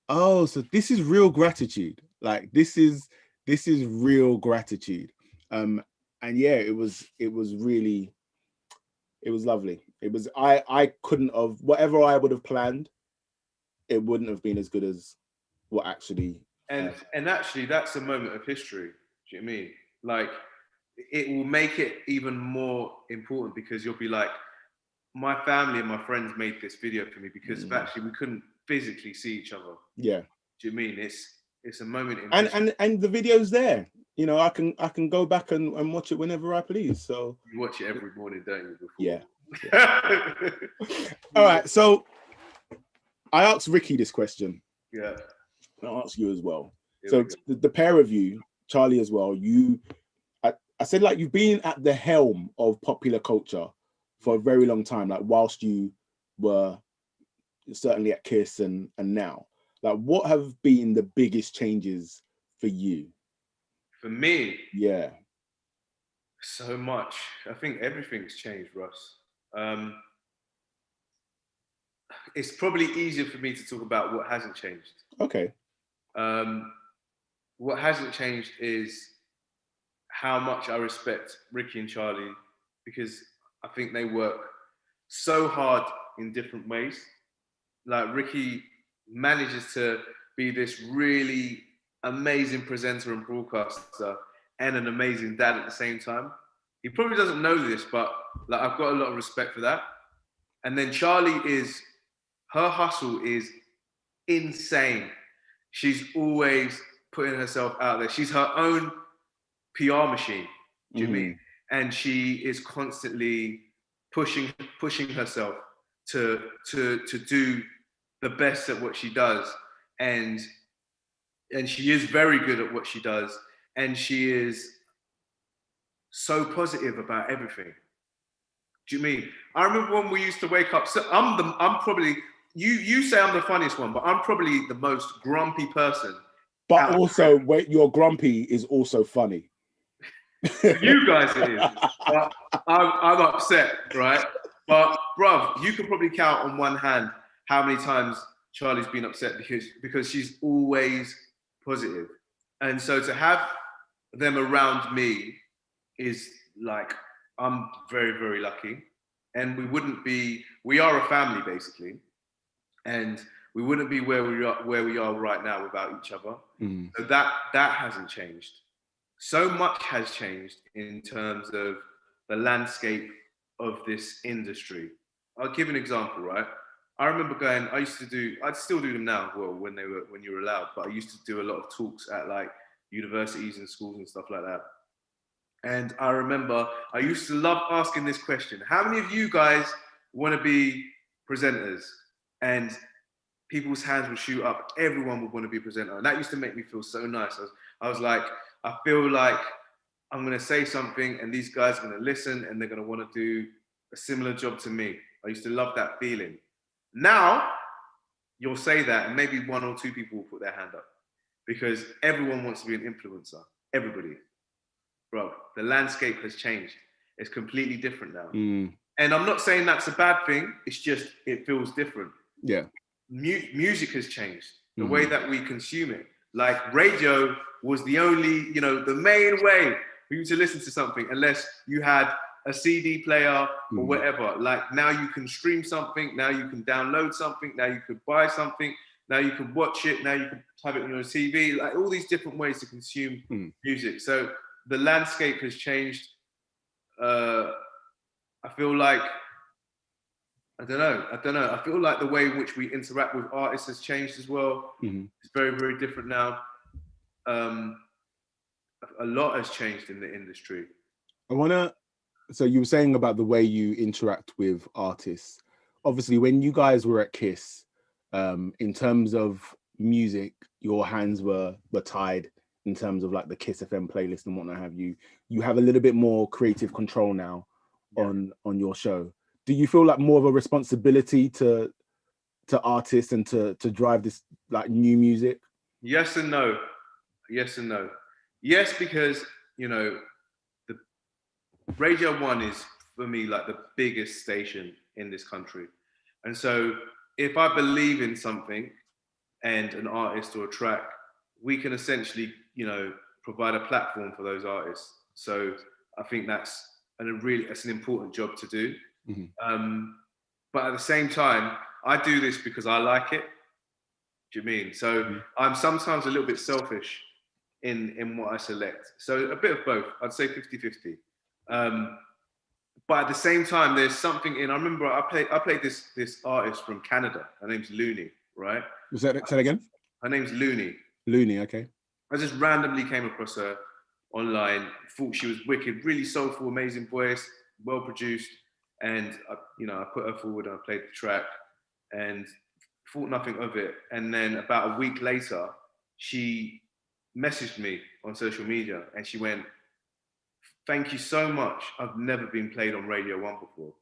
oh, so this is real gratitude. Like, this is real gratitude. And yeah, it was really, it was lovely. It was, I couldn't have, whatever I would have planned, it wouldn't have been as good as what actually. And actually, that's a moment of history. Do you know what I mean? Like, it will make it even more important, because you'll be like, my family and my friends made this video for me because actually we couldn't physically see each other. Yeah. Do you mean it's a moment in and the video's there. I can go back and watch it whenever I please. So you watch it every morning, don't you? Before. Yeah. All right. So I asked Ricky this question. Yeah. I'll ask you as well. So the pair of you, Charlie as well, I said, like, you've been at the helm of popular culture for a very long time, like whilst you were certainly at KISS and now. Like, what have been the biggest changes for you? For me? Yeah. So much. I think everything's changed, Russ. It's probably easier for me to talk about what hasn't changed. Okay. What hasn't changed is how much I respect Ricky and Charlie, because I think they work so hard in different ways. Like, Ricky manages to be this really amazing presenter and broadcaster and an amazing dad at the same time. He probably doesn't know this, but like, I've got a lot of respect for that. And then Charlie her hustle is insane. She's always putting herself out there. She's her own PR machine, do you mean? And she is constantly pushing herself to do the best at what she does, and she is very good at what she does, and she is so positive about everything. Do you mean? I remember when we used to wake up. So I'm probably you say I'm the funniest one, but I'm probably the most grumpy person. But also, your grumpy is also funny. For you guys, it is. But I'm upset, right? But bruv, you could probably count on one hand how many times Charlie's been upset because she's always positive, and so to have them around me is like, I'm very, very lucky. And we are a family basically. And we wouldn't be where we are right now without each other. Mm. So that hasn't changed. So much has changed in terms of the landscape of this industry. I'll give an example, right? I remember I'd still do them now, well, when you were allowed, but I used to do a lot of talks at like universities and schools and stuff like that. And I remember I used to love asking this question: how many of you guys want to be presenters? And people's hands would shoot up. Everyone would want to be a presenter. And that used to make me feel so nice. I was like, I feel like I'm going to say something and these guys are going to listen and they're going to want to do a similar job to me. I used to love that feeling. Now, you'll say that and maybe one or two people will put their hand up because everyone wants to be an influencer. Everybody. Bro, the landscape has changed. It's completely different now. Mm. And I'm not saying that's a bad thing. It's just, it feels different. Yeah. Music has changed. The way that we consume it. Like radio was the only, the main way for you to listen to something unless you had a CD player or whatever. Like now you can stream something. Now you can download something. Now you could buy something. Now you can watch it. Now you can have it on your TV. Like all these different ways to consume music. So the landscape has changed. I feel like, I don't know. I feel like the way in which we interact with artists has changed as well. It's very, very different now. A lot has changed in the industry. So you were saying about the way you interact with artists. Obviously, when you guys were at KISS, in terms of music, your hands were tied in terms of like the KISS FM playlist and whatnot have you. You have a little bit more creative control now on your show. Do you feel like more of a responsibility to artists and to drive this like new music? Yes and no. Yes and no. Yes, because the Radio 1 is for me like the biggest station in this country. And so if I believe in something and an artist or a track, we can essentially, provide a platform for those artists. So I think that's an important job to do. But at the same time, I do this because I like it. Do you mean? So I'm sometimes a little bit selfish in what I select. So a bit of both. I'd say 50-50. But at the same time, there's something I remember I played this artist from Canada. Her name's Looney, right? Say that again? Her name's Looney. Looney, okay. I just randomly came across her online, thought she was wicked, really soulful, amazing voice, well produced. And I put her forward and I played the track and thought nothing of it. And then about a week later, she messaged me on social media and she went, "Thank you so much. I've never been played on Radio 1 before."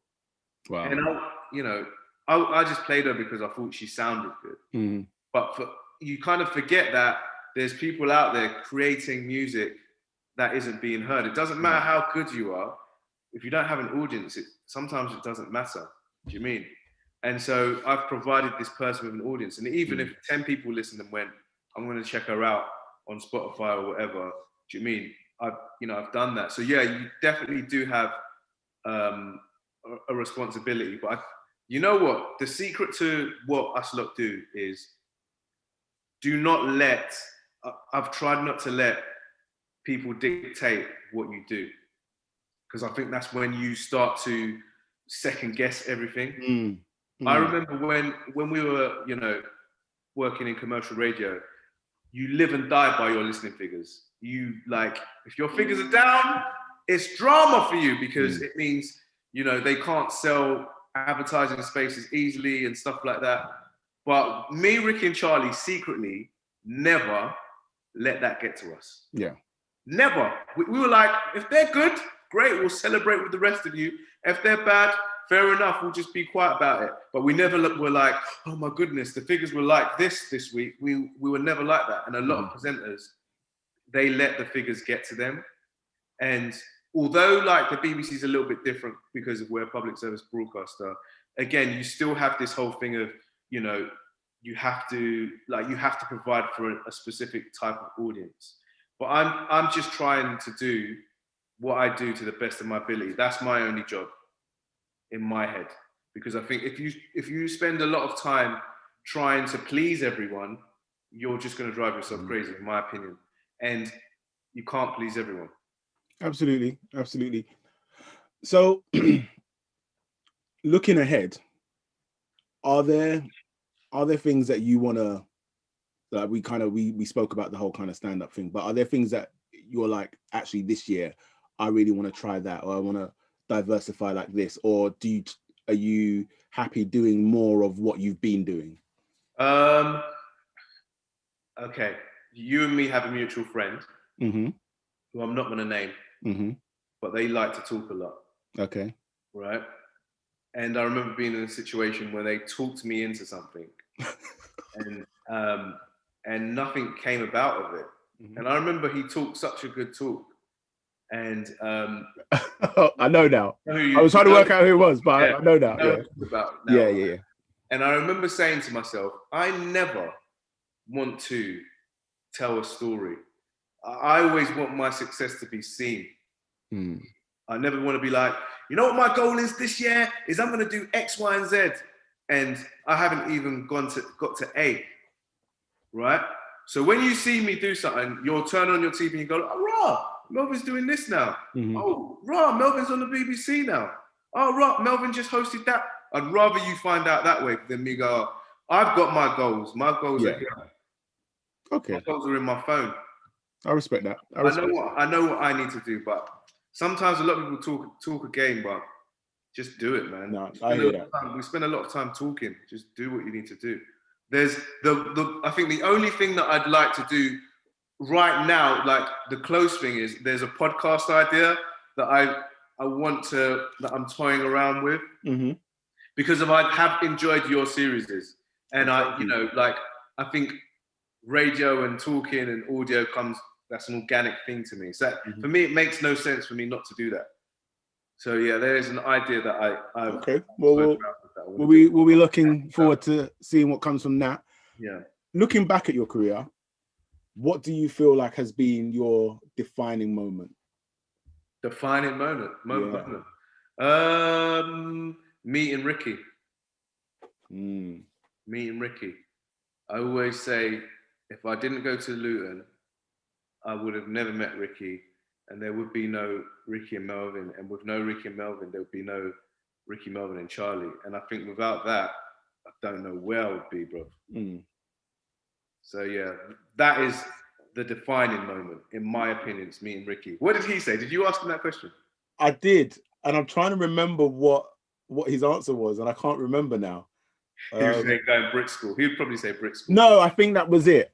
Wow. And I just played her because I thought she sounded good. But you kind of forget that there's people out there creating music that isn't being heard. It doesn't matter how good you are. If you don't have an audience, sometimes it doesn't matter. Do you mean? And so I've provided this person with an audience. And even if 10 people listened and went, "I'm going to check her out on Spotify or whatever," do you mean? I've done that. So yeah, you definitely do have a responsibility. But you know what? The secret to what us lot do is I've tried not to let people dictate what you do. Because I think that's when you start to second guess everything. I remember when we were, working in commercial radio, you live and die by your listening figures. You if your figures are down, it's drama for you because it means you know, they can't sell advertising spaces easily and stuff like that. But me, Ricky, and Charlie secretly never let that get to us. Yeah. Never. We were like, if they're good, great, we'll celebrate with the rest of you. If they're bad, fair enough, we'll just be quiet about it. But we never were like, oh my goodness, the figures were like this week. We were never like that. And a lot of presenters, they let the figures get to them. And although like the BBC is a little bit different because of we're a public service broadcaster, again, you still have this whole thing of, you know, you have to provide for a specific type of audience. But I'm just trying to do what I do to the best of my ability. That's my only job in my head. Because I think if you spend a lot of time trying to please everyone, you're just going to drive yourself crazy, in my opinion. And you can't please everyone. Absolutely, absolutely. So, looking ahead, are there things that you want to, like we spoke about the whole kind of stand-up thing, but are there things that you're like, actually this year I really want to try that, or I want to diversify like this, or are you happy doing more of what you've been doing? Okay, you and me have a mutual friend who I'm not going to name, but they like to talk a lot. Okay. Right. And I remember being in a situation where they talked me into something, and nothing came about of it. And I remember he talked such a good talk. And I know now. I was trying to work out who it was, but yeah, I know now. Yeah. And I remember saying to myself, I never want to tell a story. I always want my success to be seen. I never want to be like, you know what my goal is this year is I'm going to do X, Y, and Z. And I haven't even got to A, right? So when you see me do something, you'll turn on your TV and you go, oh, rah, Melvin's doing this now. Oh, rah, Melvin's on the BBC now. Oh, rah, Melvin just hosted that. I'd rather you find out that way than me go, I've got my goals. My goals are here. Okay. My goals are in my phone. I respect that. I know what I need to do, but sometimes a lot of people talk a game, but just do it, man. No, I hear that. We spend a lot of time talking. Just do what you need to do. There's I think the only thing that I'd like to do right now, like the close thing is there's a podcast idea that that I'm toying around with, because I have enjoyed your series, and I think radio and talking and audio that's an organic thing to me. So for me, it makes no sense for me not to do that. So yeah, there is an idea that I've okay. Well, we'll be looking forward to seeing what comes from that. Yeah. Looking back at your career, what do you feel like has been your defining moment? Defining moment. Meeting Ricky. Meeting Ricky. I always say, if I didn't go to Luton, I would have never met Ricky, and there would be no Ricky and Melvin, and with no Ricky and Melvin, there would be no Ricky, Melvin, and Charlie. And I think without that, I don't know where I would be, bro. So yeah, that is the defining moment, in my opinion. It's meeting Ricky. What did he say? Did you ask him that question? I did, and I'm trying to remember what his answer was, and I can't remember now. He was saying going Brit school. He would probably say Brit school. No, I think that was it.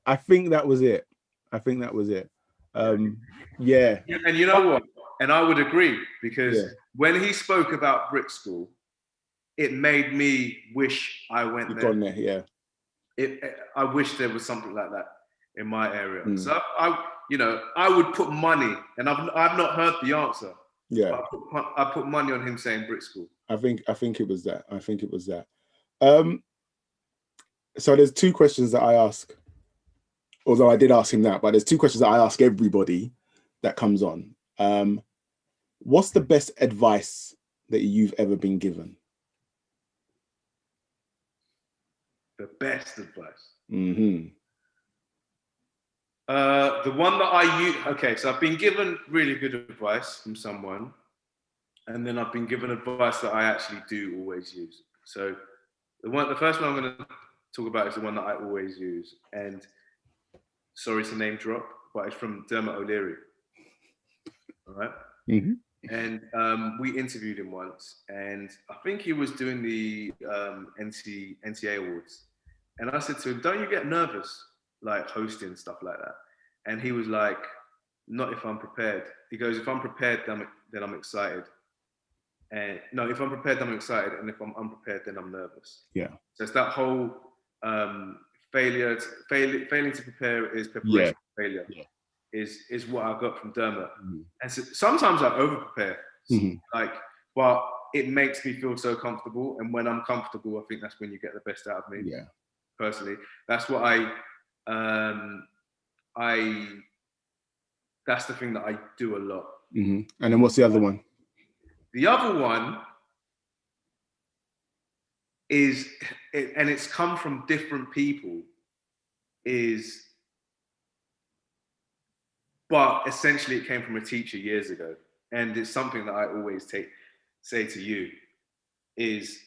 Yeah. And you know what? And I would agree, because when he spoke about Brit school, it made me wish I went there. Gone there, yeah. I wish there was something like that in my area. So I would put money, and I've not heard the answer. Yeah. I put money on him saying Brit school. I think it was that. So there's two questions that I ask, although I did ask him that, but there's two questions that I ask everybody that comes on. What's the best advice that you've ever been given? The best advice. The one that I use. Okay, so I've been given really good advice from someone, and then I've been given advice that I actually do always use. So the first one I'm going to talk about is the one that I always use, and sorry to name drop, but it's from Dermot O'Leary. All right. And we interviewed him once, and I think he was doing the NTA Awards. And I said to him, "Don't you get nervous, like hosting stuff like that?" And he was like, "Not if I'm prepared." He goes, "If I'm prepared, then I'm excited. And no, if I'm prepared, then I'm excited, and if I'm unprepared, then I'm nervous." Yeah. So it's that whole failing to prepare is Yeah. preparation for failure. Yeah. Is what I got from Dermot. Mm-hmm. And so, sometimes I over prepare, Mm-hmm. like, but it makes me feel so comfortable. And when I'm comfortable, I think that's when you get the best out of me. Yeah. Personally, that's what that's the thing that I do a lot. Mm-hmm. And then what's the other one? The other one is, and it's come from different people, but essentially it came from a teacher years ago. And it's something that I always say to you is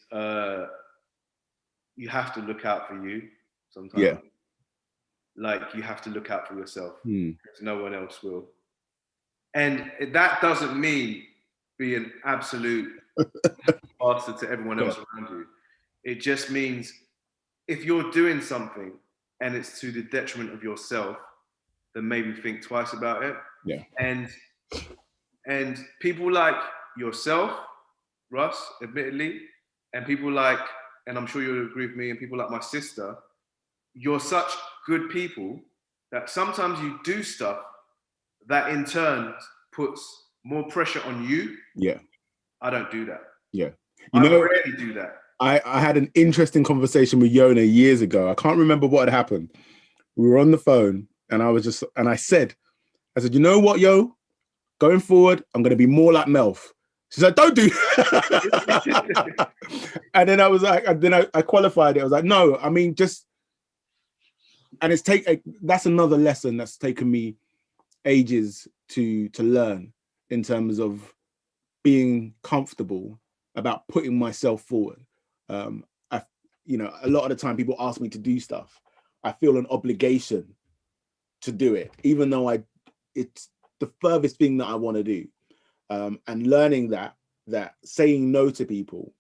you have to look out for you sometimes. Yeah. Like, you have to look out for yourself, Mm. because no one else will. And that doesn't mean be an absolute bastard to everyone else around you. It just means if you're doing something and it's to the detriment of yourself, then maybe think twice about it. Yeah. And people like yourself, Russ, admittedly, and people like, and I'm sure you'll agree with me, and people like my sister, you're such good people that sometimes you do stuff that in turn puts more pressure on you. Yeah. I don't do that. Yeah. I rarely do that. I had an interesting conversation with Yona years ago. I can't remember what had happened. We were on the phone and I said, you know what, yo? Going forward, I'm going to be more like Melv. She's like, don't do that. And then I was like, and then I qualified it. I was like, no, I mean, just, and that's another lesson that's taken me ages to learn in terms of being comfortable about putting myself forward. A lot of the time people ask me to do stuff. I feel an obligation to do it, even though it's the furthest thing that I want to do. And learning that saying no to people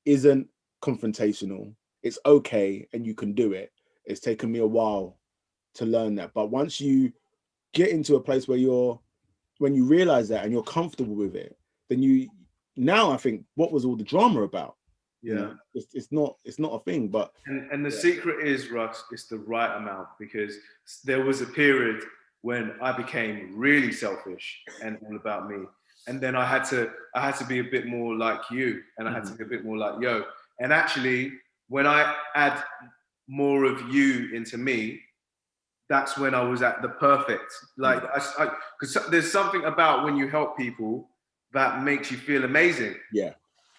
isn't confrontational. It's okay, and you can do it. It's taken me a while to learn that. But once you get into a place where when you realize that and you're comfortable with it, then now I think, what was all the drama about? Yeah. It's not a thing. But and the secret is, Russ, it's the right amount, because there was a period when I became really selfish and all about me. And then I had to be a bit more like you, and I had to be a bit more like Yo. And actually, when I add more of you into me, that's when I was at the perfect. Like, because there's something about when you help people that makes you feel amazing. Yeah,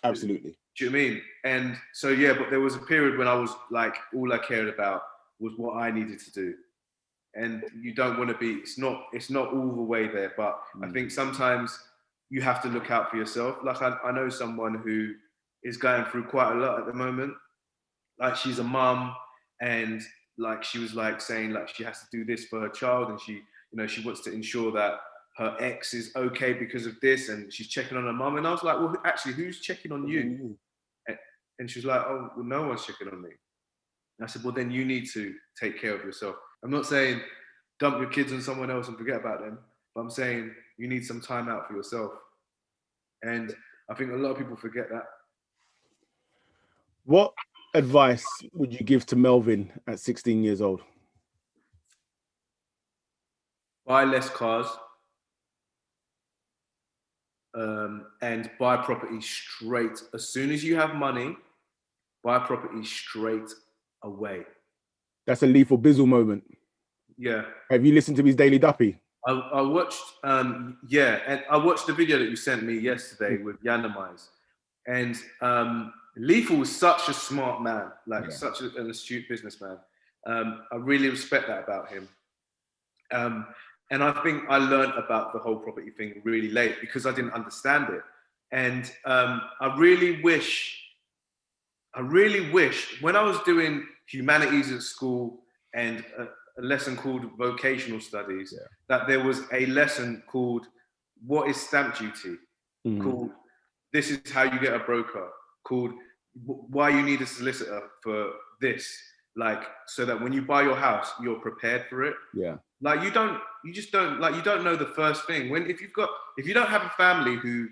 absolutely. Do you know what I mean? And so, yeah, but there was a period when I was like, all I cared about was what I needed to do. And you don't want to be, it's not all the way there, but I think sometimes you have to look out for yourself. Like, I know someone who is going through quite a lot at the moment. Like, she's a mum, and like, she was like saying like she has to do this for her child, and she wants to ensure that her ex is okay because of this, and she's checking on her mum. And I was like, well, actually, who's checking on you? And she was like, oh, well, no one's checking on me. And I said, well, then you need to take care of yourself. I'm not saying dump your kids on someone else and forget about them, but I'm saying you need some time out for yourself. And I think a lot of people forget that. What advice would you give to Melvin at 16 years old? Buy less cars. And buy property straight. As soon as you have money, buy property straight away. That's a Lethal Bizzle moment. Yeah. Have you listened to his Daily Duppy? I watched, yeah, and I watched the video that you sent me yesterday with Yanamais. And Lethal was such a smart man, like such an astute businessman. I really respect that about him. And I think I learned about the whole property thing really late because I didn't understand it. And I really wish when I was doing humanities at school and a lesson called vocational studies, that there was a lesson called what is stamp duty? called This Is How You Get a Broker, called Why You Need a Solicitor for This, like, so that when you buy your house, you're prepared for it. Yeah. Like you don't know the first thing. If you don't have a family who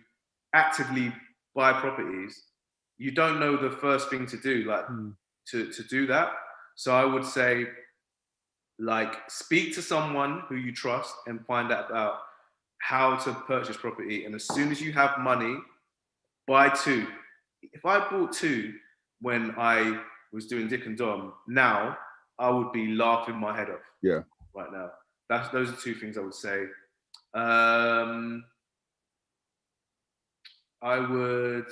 actively buy properties, you don't know the first thing to do, like to do that. So I would say, like, speak to someone who you trust and find out about how to purchase property. And as soon as you have money, buy two. If I bought two when I was doing Dick and Dom, now I would be laughing my head off. Yeah. Right now. Those are two things I would say. I would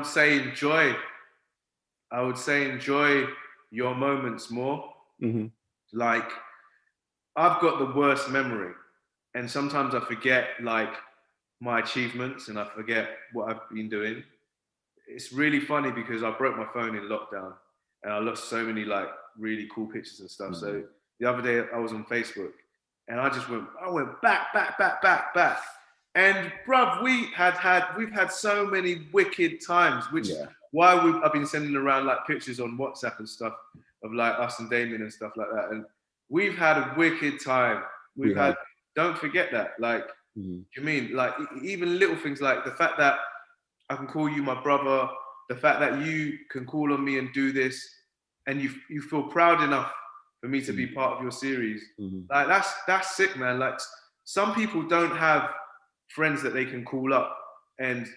say enjoy. I would say enjoy your moments more. Like, I've got the worst memory, and sometimes I forget like my achievements and I forget what I've been doing. It's really funny because I broke my phone in lockdown and I lost so many like really cool pictures and stuff. So the other day I was on Facebook and I went back. And bruv, we've had so many wicked times, which is why I've been sending around like pictures on WhatsApp and stuff of like us and Damien and stuff like that. And we've had a wicked time. Don't forget that. Like, you mean like even little things like the fact that I can call you my brother, the fact that you can call on me and do this, and you feel proud enough for me to be part of your series. Like that's sick, man. Like some people don't have friends that they can call up and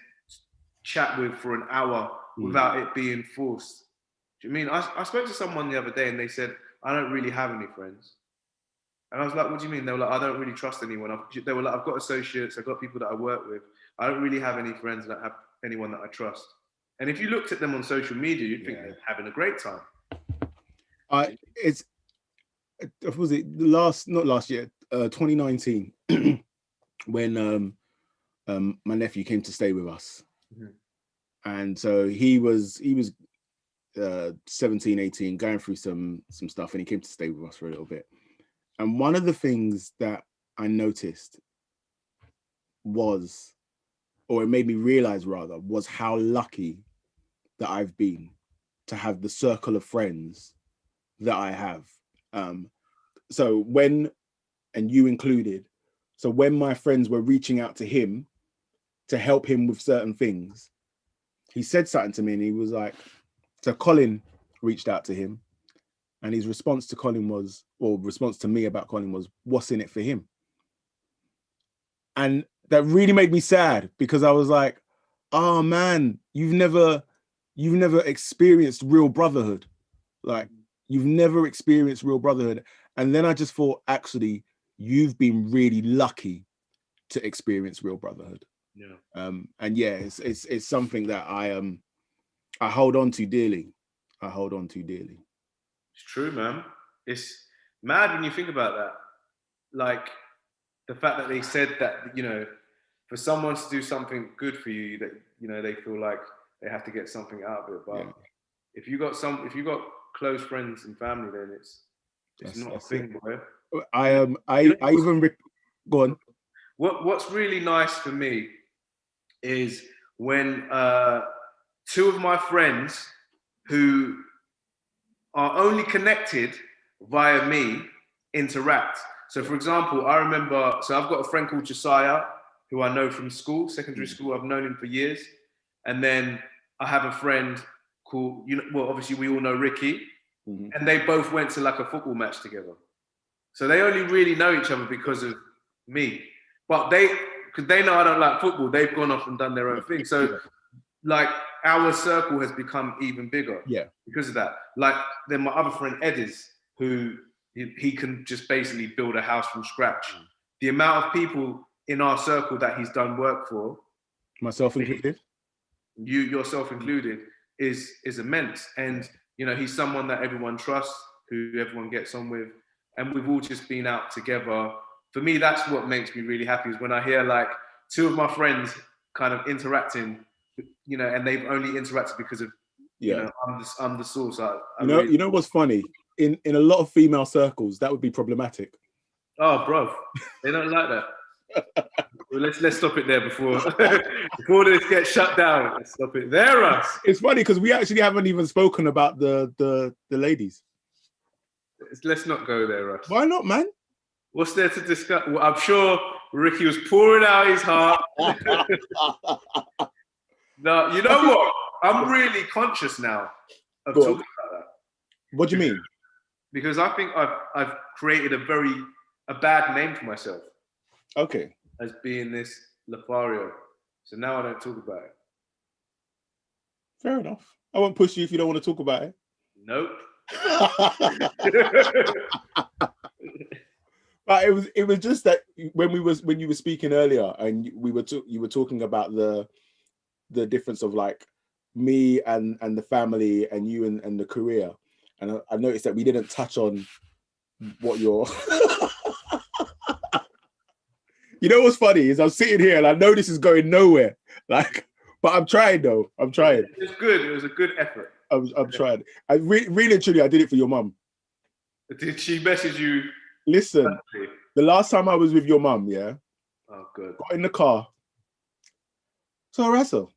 chat with for an hour without it being forced. Do you mean? I spoke to someone the other day and they said, I don't really have any friends. And I was like, what do you mean? They were like, I don't really trust anyone. They were like, I've got associates, I've got people that I work with. I don't really have any friends that have anyone that I trust. And if you looked at them on social media, you'd think they're having a great time. Was it not last year, 2019, when my nephew came to stay with us. And so he was 17, 18, going through some stuff, and he came to stay with us for a little bit. And one of the things that I noticed was, or it made me realize rather, was how lucky that I've been to have the circle of friends that I have. So when, and you included, so when my friends were reaching out to him to help him with certain things, he said something to me and he was like, so Colin reached out to him and his response to Colin was, or response to me about Colin was, what's in it for him? And that really made me sad because I was like, oh man, you've never experienced real brotherhood. Like you've never experienced real brotherhood. And then I just thought, actually, you've been really lucky to experience real brotherhood. Yeah. And yeah, it's something that I hold on to dearly. It's true, man. It's mad when you think about that. Like the fact that they said that, you know, for someone to do something good for you, that, you know, they feel like they have to get something out of it. But if you got close friends and family, then it's not a thing, boy. Go on. What's really nice for me is when two of my friends who are only connected via me interact. So for example, I remember, so I've got a friend called Josiah, who I know from school, secondary school. I've known him for years. And then I have a friend called, well, obviously we all know Ricky, and they both went to like a football match together. So they only really know each other because of me. But because they know I don't like football, they've gone off and done their own thing. So like our circle has become even bigger because of that. Like then my other friend Ediz, who he can just basically build a house from scratch. The amount of people in our circle that he's done work for, myself included, yourself included, is immense. And you know, he's someone that everyone trusts, who everyone gets on with, and we've all just been out together. For me, that's what makes me really happy, is when I hear like two of my friends kind of interacting, you know, and they've only interacted because of, you know, I'm the source. You know what's funny? In a lot of female circles, that would be problematic. Oh, bro, they don't like that. Well, let's stop it there before before this gets shut down. Let's stop it there, Russ. It's funny because we actually haven't even spoken about the ladies. Let's not go there, Russ. Why not, man? What's there to discuss? Well, I'm sure Ricky was pouring out his heart. No, you know what? I'm really conscious now of talking about that. What do you mean? Because I think I've created a bad name for myself. Okay. As being this Lothario. So now I don't talk about it. Fair enough. I won't push you if you don't want to talk about it. Nope. But it was just that when you were speaking earlier and you were talking about the difference of like me and the family and you and the career, and I noticed that we didn't touch on what your you know what's funny is I'm sitting here and I know this is going nowhere, like, but I'm trying though. I'm trying. It's good. It was a good effort. I'm trying. I really and truly I did it for your mum. Did she message you? Listen, the last time I was with your mum, yeah. Oh, good. Got in the car. So Russell,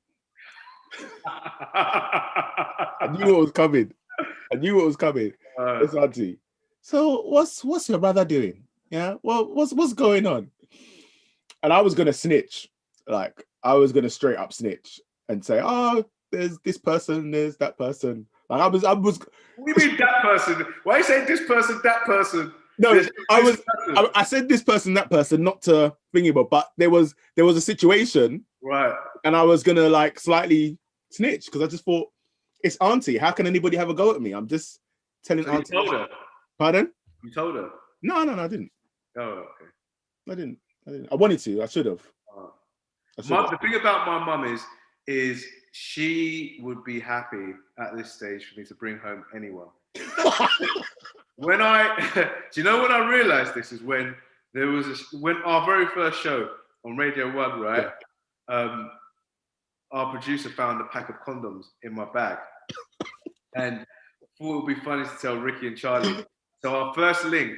I knew what was coming. It's auntie. So what's your brother doing? Yeah. Well, what's going on? And I was gonna snitch, like I was gonna straight up snitch and say, oh, there's this person, there's that person. Like I was. What do you mean that person? Why are you saying this person, that person? No, I said this person, that person, not to think about, but there was a situation, right? And I was gonna like slightly snitch because I just thought it's auntie. How can anybody have a go at me? I'm just telling auntie. You told her. Pardon? You told her. No, I didn't. Oh, okay. I didn't. I wanted to. I should have. The thing about my mum is she would be happy at this stage for me to bring home anyone. Do you know when I realized this is when there was when our very first show on Radio 1, right? Yeah. Our producer found a pack of condoms in my bag, and thought it would be funny to tell Ricky and Charlie. So our first link,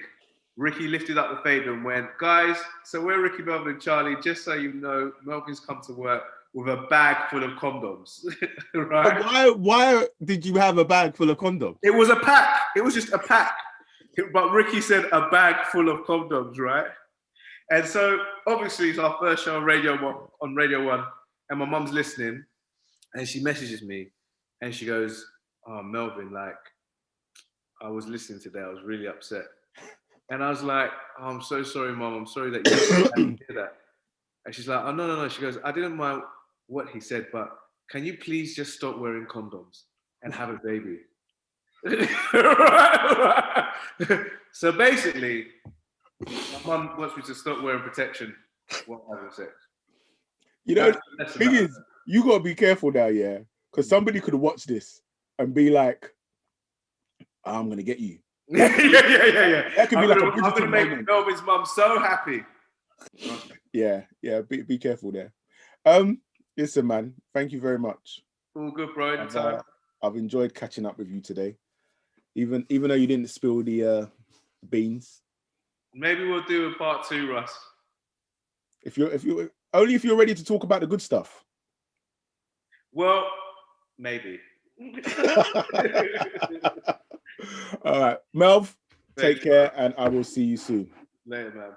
Ricky lifted up the fader and went, guys, so we're Ricky, Melvin and Charlie. Just so you know, Melvin's come to work with a bag full of condoms. Right? But why did you have a bag full of condoms? It was a pack. It was just a pack. But Ricky said a bag full of condoms, right? And so obviously it's our first show on Radio 1, and my mum's listening, and she messages me, and she goes, oh, Melvin, like, I was listening today. I was really upset. And I was like, oh, I'm so sorry, Mum. I'm sorry that you didn't hear that. And she's like, oh, no. She goes, I didn't mind what he said, but can you please just stop wearing condoms and have a baby? So basically, my mum wants me to stop wearing protection while having sex. You know, the thing is, you got to be careful now, yeah? Because somebody could watch this and be like, I'm going to get you. Yeah. That could be like I'm going to make Melvin's mum so happy. Yeah. Be careful there. Listen, man, thank you very much. All good, bro. Anytime. I've enjoyed catching up with you today, even though you didn't spill the beans. Maybe we'll do a part 2, Russ. If you're ready to talk about the good stuff. Well, maybe. All right, Melv, take care, and I will see you soon. Later, man.